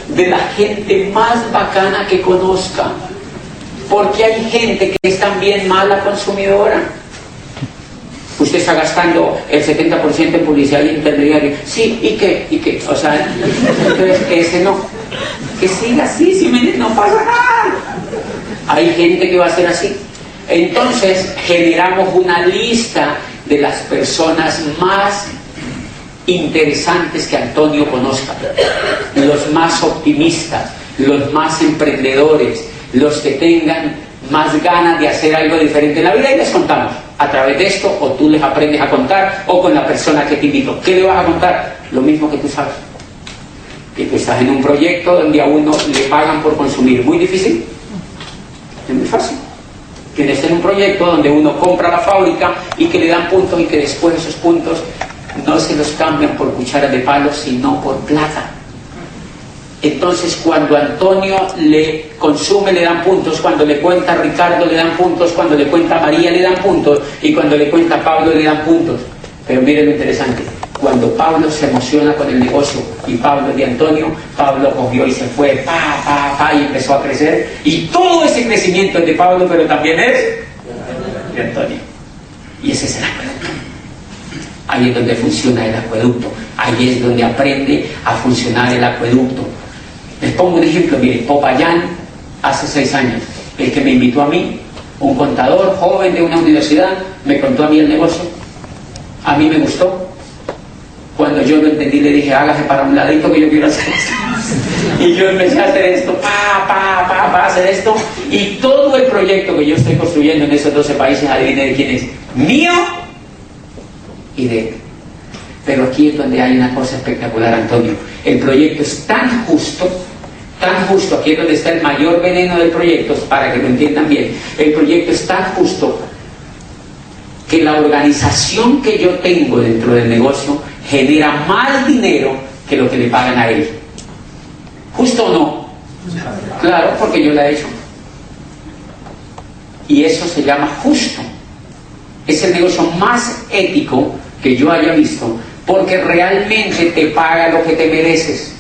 de la gente más bacana que conozca. Porque hay gente que es también mala consumidora. Usted está gastando el 70% en publicidad intermediaria. Sí, ¿y qué? ¿Y qué? O sea, entonces ese no. Que siga así, si no pasa nada. Hay gente que va a ser así. Entonces generamos una lista de las personas más interesantes que Antonio conozca. Los más optimistas, los más emprendedores, los que tengan más ganas de hacer algo diferente en la vida, y les contamos a través de esto, o tú les aprendes a contar, o con la persona que te invitó. ¿Qué le vas a contar? Lo mismo que tú sabes. Que tú estás en un proyecto donde a uno le pagan por consumir. ¿Muy difícil? Es muy fácil. Que esté en un proyecto donde uno compra la fábrica y que le dan puntos, y que después esos puntos no se los cambian por cucharas de palo, sino por plata. Entonces, cuando Antonio le consume, le dan puntos. Cuando le cuenta a Ricardo, le dan puntos. Cuando le cuenta a María, le dan puntos. Y cuando le cuenta a Pablo, le dan puntos. Pero miren lo interesante: cuando Pablo se emociona con el negocio y Pablo es de Antonio, Pablo cogió y se fue, y empezó a crecer. Y todo ese crecimiento es de Pablo, pero también es de Antonio. Y ese es el ángulo. ahí es donde funciona el acueducto, ahí es donde aprende a funcionar el acueducto. Les pongo un ejemplo, miren, Popayán, hace 6 años, el que me invitó a mí, un contador joven de una universidad, me contó a mí el negocio, a mí me gustó. Cuando yo lo entendí, le dije, hágase para un ladito que yo quiero hacer esto. Y yo empecé a hacer esto, hacer esto. Y todo el proyecto que yo estoy construyendo en esos 12 países, adivinen de quién es. Mío y de él. Pero aquí es donde hay una cosa espectacular, Antonio. El proyecto es tan justo, aquí es donde está el mayor veneno del proyecto, para que lo entiendan bien. El proyecto es tan justo que la organización que yo tengo dentro del negocio genera más dinero que lo que le pagan a él. ¿Justo o no? Claro, porque yo la he hecho. Y eso se llama justo. Es el negocio más ético que yo haya visto, porque realmente te paga lo que te mereces.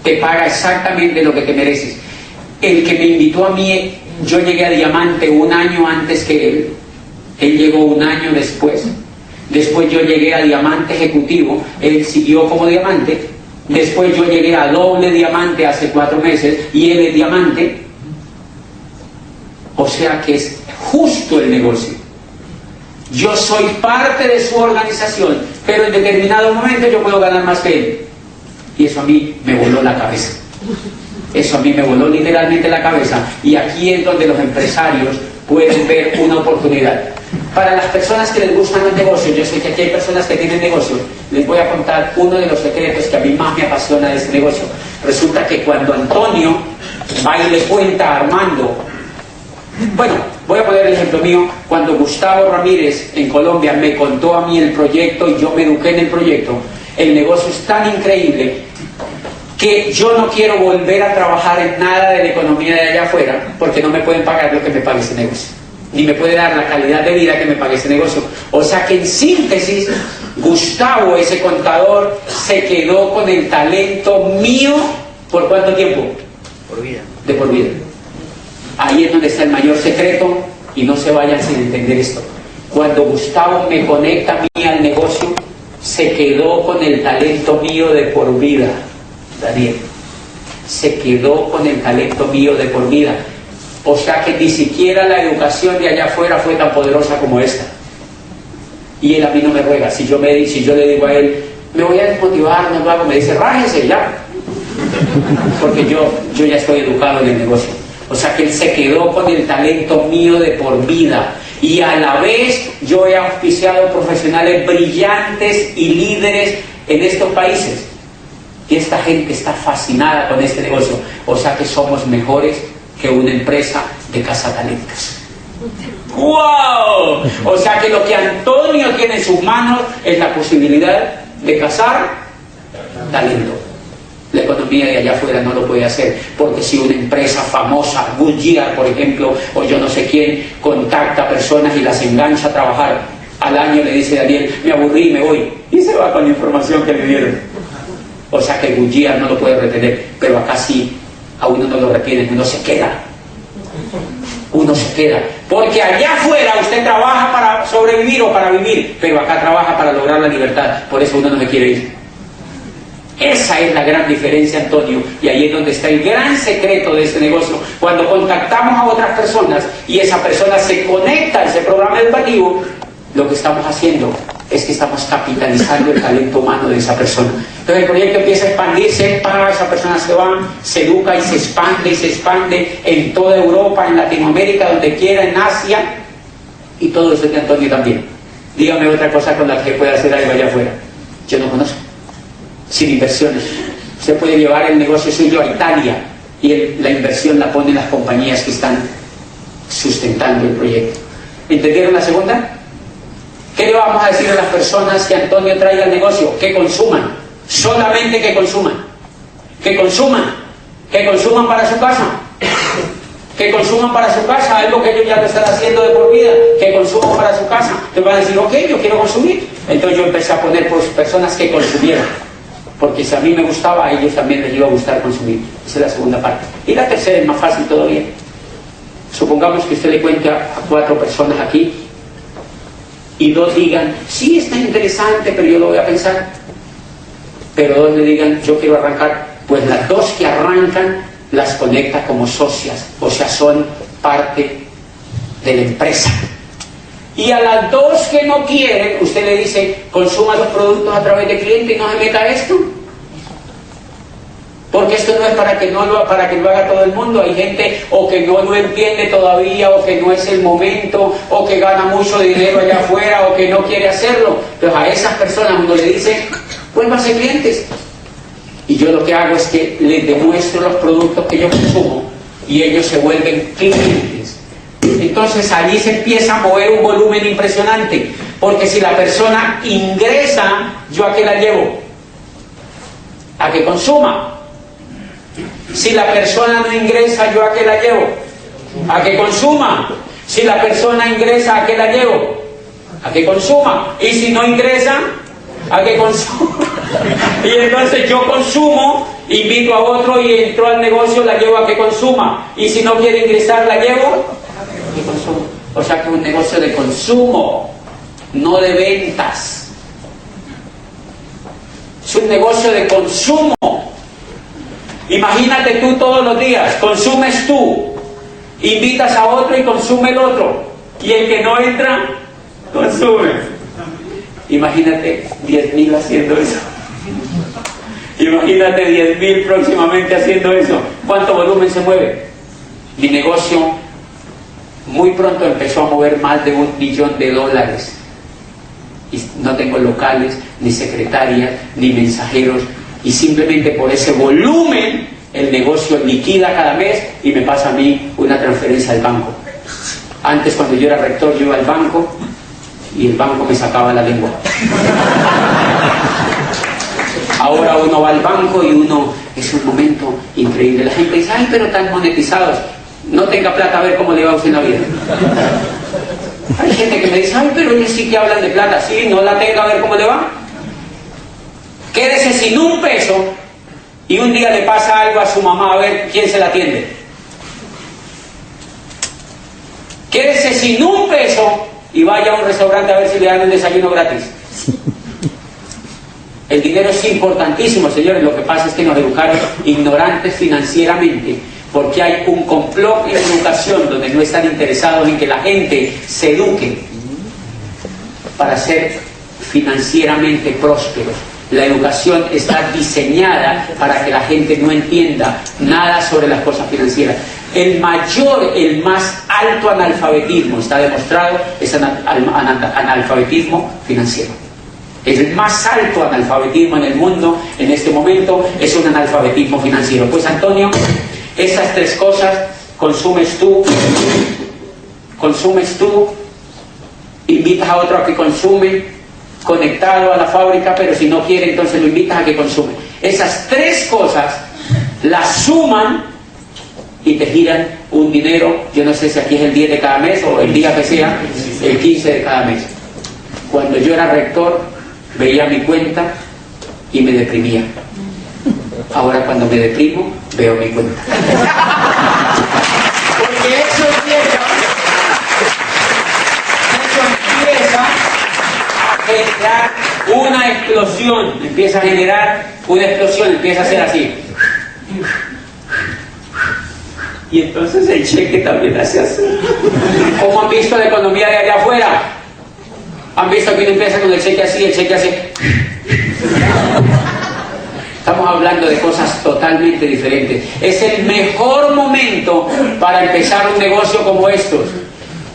Te paga exactamente lo que te mereces. El que me invitó a mí, yo llegué a diamante 1 año antes que él. Él llegó 1 año después. Después yo llegué a diamante ejecutivo, él siguió como diamante. Después yo llegué a doble diamante hace 4 meses y él es diamante. O sea que es justo el negocio. Yo soy parte de su organización, pero en determinado momento yo puedo ganar más que él. Y eso a mí me voló la cabeza. Eso a mí me voló literalmente la cabeza. Y aquí es donde los empresarios pueden ver una oportunidad. Para las personas que les gustan los negocios, yo sé que aquí hay personas que tienen negocios, les voy a contar uno de los secretos que a mí más me apasiona de este negocio. Resulta que cuando Antonio va y le cuenta a Armando, bueno, voy a poner el ejemplo mío, cuando Gustavo Ramírez en Colombia me contó a mí el proyecto y yo me eduqué en el proyecto, el negocio es tan increíble que yo no quiero volver a trabajar en nada de la economía de allá afuera, porque no me pueden pagar lo que me pague ese negocio, ni me puede dar la calidad de vida que me pague ese negocio. O sea que en síntesis, Gustavo, ese contador, se quedó con el talento mío. ¿Por cuánto tiempo? Por vida. De por vida. Ahí es donde está el mayor secreto, y no se vayan sin entender esto. Cuando Gustavo me conecta a mí al negocio, se quedó con el talento mío de por vida. Daniel, se quedó con el talento mío de por vida. O sea que ni siquiera la educación de allá afuera fue tan poderosa como esta. Y él a mí no me ruega. Si yo le digo a él, me voy a desmotivar, no lo hago, me dice, rájese ya. Porque yo ya estoy educado en el negocio. O sea que él se quedó con el talento mío de por vida. Y a la vez yo he auspiciado profesionales brillantes y líderes en estos países. Y esta gente está fascinada con este negocio. O sea que somos mejores que una empresa de cazatalentos. ¡Wow! O sea que lo que Antonio tiene en sus manos es la posibilidad de cazar talento. La economía de allá afuera no lo puede hacer, porque si una empresa famosa, Goodyear por ejemplo, o yo no sé quién, contacta a personas y las engancha a trabajar, al año le dice Daniel, me aburrí, me voy, y se va con la información que le dieron. O sea que Goodyear no lo puede retener, pero acá sí, a uno no lo retiene, uno se queda. Uno se queda. Porque allá afuera usted trabaja para sobrevivir o para vivir, pero acá trabaja para lograr la libertad. Por eso uno no se quiere ir. Esa es la gran diferencia, Antonio, y ahí es donde está el gran secreto de este negocio. Cuando contactamos a otras personas y esa persona se conecta a ese programa educativo, lo que estamos haciendo es que estamos capitalizando el talento humano de esa persona. Entonces el proyecto empieza a expandirse, esa persona se va, se educa y se expande en toda Europa, en Latinoamérica, donde quiera, en Asia, y todo eso de Antonio también. Dígame otra cosa con la que pueda hacer algo allá afuera. Yo no conozco. Sin inversiones. Usted puede llevar el negocio suyo a Italia y la inversión la ponen las compañías que están sustentando el proyecto. ¿Entendieron la segunda? ¿Qué le vamos a decir a las personas que Antonio traiga al negocio? Que consuman, solamente que consuman, que consuman, que consuman para su casa, que consuman para su casa, algo que ellos ya lo están haciendo de por vida, que consuman para su casa. Entonces van a decir, ok, yo quiero consumir. Entonces yo empecé a poner por personas que consumieran, porque si a mí me gustaba, a ellos también les iba a gustar consumir. Esa es la segunda parte. Y la tercera es más fácil todavía. Supongamos que usted le cuenta a 4 personas aquí y dos digan, sí, está interesante, pero yo lo voy a pensar. Pero dos le digan, yo quiero arrancar. Pues las dos que arrancan las conecta como socias, o sea, son parte de la empresa. Y a las dos que no quieren, usted le dice, consuma los productos a través de cliente y no se meta a esto. Porque esto no es para que lo haga todo el mundo. Hay gente o que no lo entiende todavía, o que no es el momento, o que gana mucho dinero allá afuera, o que no quiere hacerlo. Entonces a esas personas uno le dice, vuélvanse clientes. Y yo lo que hago es que les demuestro los productos que yo consumo y ellos se vuelven clientes. Entonces allí se empieza a mover un volumen impresionante, porque si la persona ingresa, ¿yo a qué la llevo? A que consuma. Si la persona no ingresa, ¿yo a qué la llevo? A que consuma. Si la persona ingresa, ¿a qué la llevo? A que consuma. Y si no ingresa, a que consuma. Y entonces yo consumo, invito a otro y entró al negocio, la llevo a que consuma. Y si no quiere ingresar, la llevo a que consuma. O sea que es un negocio de consumo, no de ventas. Es un negocio de consumo. Imagínate tú todos los días, consumes tú, invitas a otro y consume el otro, y el que no entra, consume. Imagínate 10.000 haciendo eso. Imagínate 10.000 próximamente haciendo eso. ¿Cuánto volumen se mueve? Mi negocio muy pronto empezó a mover más de $1 millón. Y no tengo locales, ni secretarias, ni mensajeros. Y simplemente por ese volumen, el negocio liquida cada mes y me pasa a mí una transferencia al banco. Antes, cuando yo era rector, yo iba al banco y el banco me sacaba la lengua. Ahora uno va al banco y es un momento increíble. La gente dice, ay, pero tan monetizados. No tenga plata, a ver cómo le va a usted en la vida. Hay gente que me dice, ay, pero ellos sí que hablan de plata. Sí, no la tenga, a ver cómo le va. Quédese sin un peso y un día le pasa algo a su mamá, a ver quién se la atiende. Quédese sin un peso y vaya a un restaurante a ver si le dan un desayuno gratis. El dinero es importantísimo, señores. Lo que pasa es que nos educaron ignorantes financieramente, porque hay un complot en educación donde no están interesados en que la gente se eduque para ser financieramente prósperos. La educación está diseñada para que la gente no entienda nada sobre las cosas financieras. El más alto analfabetismo, está demostrado, es analfabetismo financiero. El más alto analfabetismo en el mundo en este momento es un analfabetismo financiero. Pues Antonio, esas tres cosas, consumes tú, invitas a otro a que consume, conectado a la fábrica, pero si no quiere, entonces lo invitas a que consume. Esas tres cosas las suman y te giran un dinero. Yo no sé si aquí es el 10 de cada mes o el día que sea, el 15 de cada mes. Cuando yo era rector, veía mi cuenta y me deprimía. Ahora cuando me deprimo, veo mi cuenta. Porque eso empieza a generar una explosión, empieza a hacer así. Y entonces el cheque también hace así. ¿Cómo han visto la economía de allá afuera? ¿Han visto que uno empieza con el cheque así, el cheque hace? Estamos hablando de cosas totalmente diferentes. Es el mejor momento para empezar un negocio como estos.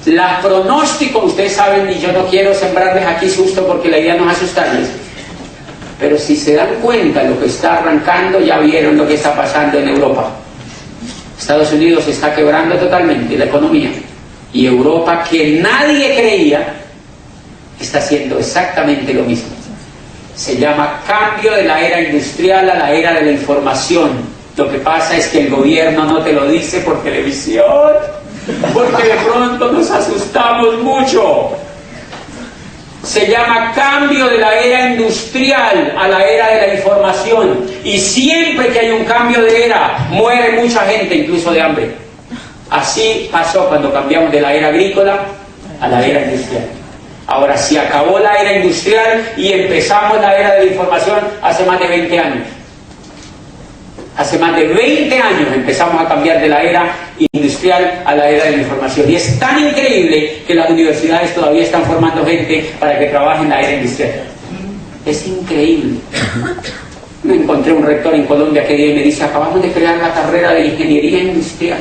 Las pronósticos, ustedes saben, y yo no quiero sembrarles aquí susto porque la idea no es asustarles, pero si se dan cuenta de lo que está arrancando, ya vieron lo que está pasando en Europa. Estados Unidos está quebrando totalmente la economía, y Europa, que nadie creía, está haciendo exactamente lo mismo. Se llama cambio de la era industrial a la era de la información. Lo que pasa es que el gobierno no te lo dice por televisión, porque de pronto nos asustamos mucho. Se llama cambio de la era industrial a la era de la información. Y siempre que hay un cambio de era, muere mucha gente, incluso de hambre. Así pasó cuando cambiamos de la era agrícola a la era industrial. Ahora, se acabó la era industrial y empezamos la era de la información hace más de 20 años. Hace más de 20 años empezamos a cambiar de la era industrial a la era de la información. Y es tan increíble que las universidades todavía están formando gente para que trabaje en la era industrial. Es increíble. Me encontré un rector en Colombia que día y me dice, acabamos de crear la carrera de ingeniería industrial.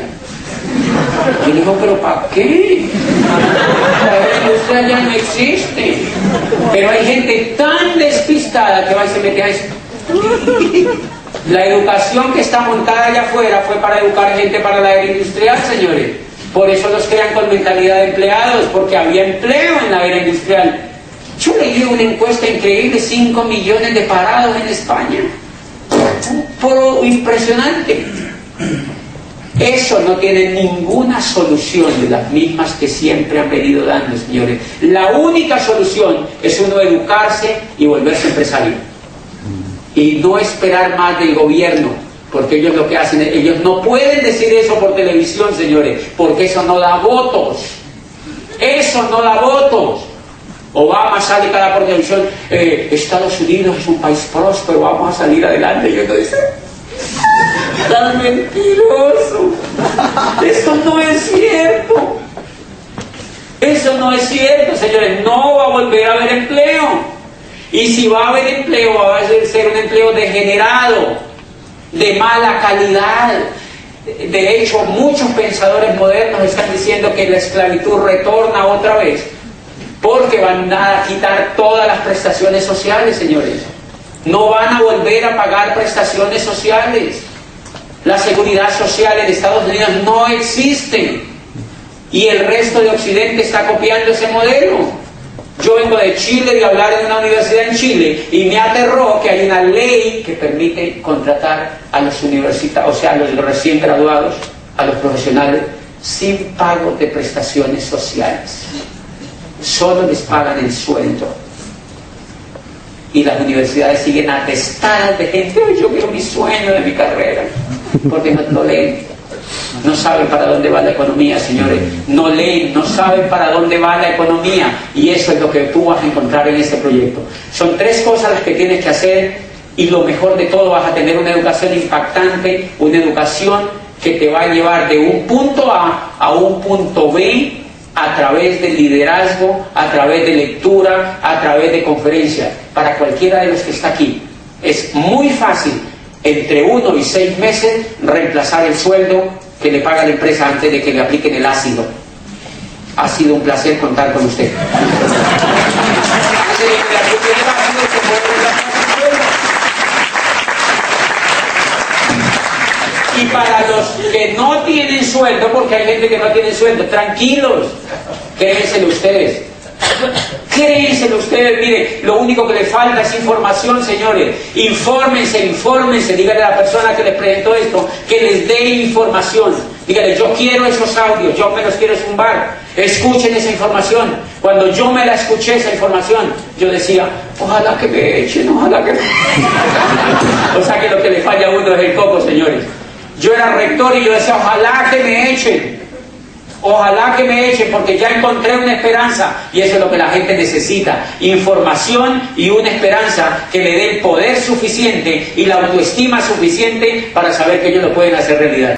Yo le digo, ¿pero para qué? La era industrial ya no existe. Pero hay gente tan despistada que va y se mete a eso. La educación que está montada allá afuera fue para educar gente para la era industrial, señores. Por eso los crean con mentalidad de empleados, porque había empleo en la era industrial. Yo leí una encuesta increíble, 5 millones de parados en España. Impresionante. Eso no tiene ninguna solución de las mismas que siempre han venido dando, señores. La única solución es uno educarse y volverse empresario. Y no esperar más del gobierno, porque ellos lo que hacen, ellos no pueden decir eso por televisión, señores, porque eso no da votos. Eso no da votos. Obama sale cada por televisión, Estados Unidos es un país próspero, vamos a salir adelante. Y uno dice, tan mentiroso. Eso no es cierto. Eso no es cierto, señores. No va a volver a haber empleo. Y si va a haber empleo, va a ser un empleo degenerado, de mala calidad. De hecho, muchos pensadores modernos están diciendo que la esclavitud retorna otra vez, porque van a quitar todas las prestaciones sociales, señores. No van a volver a pagar prestaciones sociales. La seguridad social en Estados Unidos no existe. Y el resto de Occidente está copiando ese modelo. Yo vengo de Chile, de hablar en una universidad en Chile, y me aterró que hay una ley que permite contratar a los universitarios, o sea, a los recién graduados, a los profesionales, sin pago de prestaciones sociales. Solo les pagan el sueldo. Y las universidades siguen atestadas de gente, "Ay, yo quiero mi sueño de mi carrera", porque no leen. No saben para dónde va la economía, señores. No leen, no saben para dónde va la economía. Y eso es lo que tú vas a encontrar en este proyecto. Son 3 cosas las que tienes que hacer, y lo mejor de todo, vas a tener una educación impactante, una educación que te va a llevar de un punto A un punto B a través de liderazgo, a través de lectura, a través de conferencias. Para cualquiera de los que está aquí, es muy fácil, entre 1 y 6 meses, reemplazar el sueldo que le paga la empresa antes de que le apliquen el ácido. Ha sido un placer contar con usted. Y para los que no tienen sueldo, porque hay gente que no tiene sueldo, tranquilos, créenselo ustedes. Créenselo ustedes, mire, lo único que les falta es información, señores. Infórmense, díganle a la persona que les presentó esto, que les dé información. Díganle, yo quiero esos audios, yo me los quiero zumbar. Escuchen esa información. Cuando yo me la escuché, esa información, yo decía, ojalá que me echen, ojalá que me... O sea que lo que le falla a uno es el coco, señores. Yo era rector y yo decía, ojalá que me echen. Ojalá que me echen, porque ya encontré una esperanza, y eso es lo que la gente necesita: información y una esperanza que le dé el poder suficiente y la autoestima suficiente para saber que ellos lo pueden hacer realidad.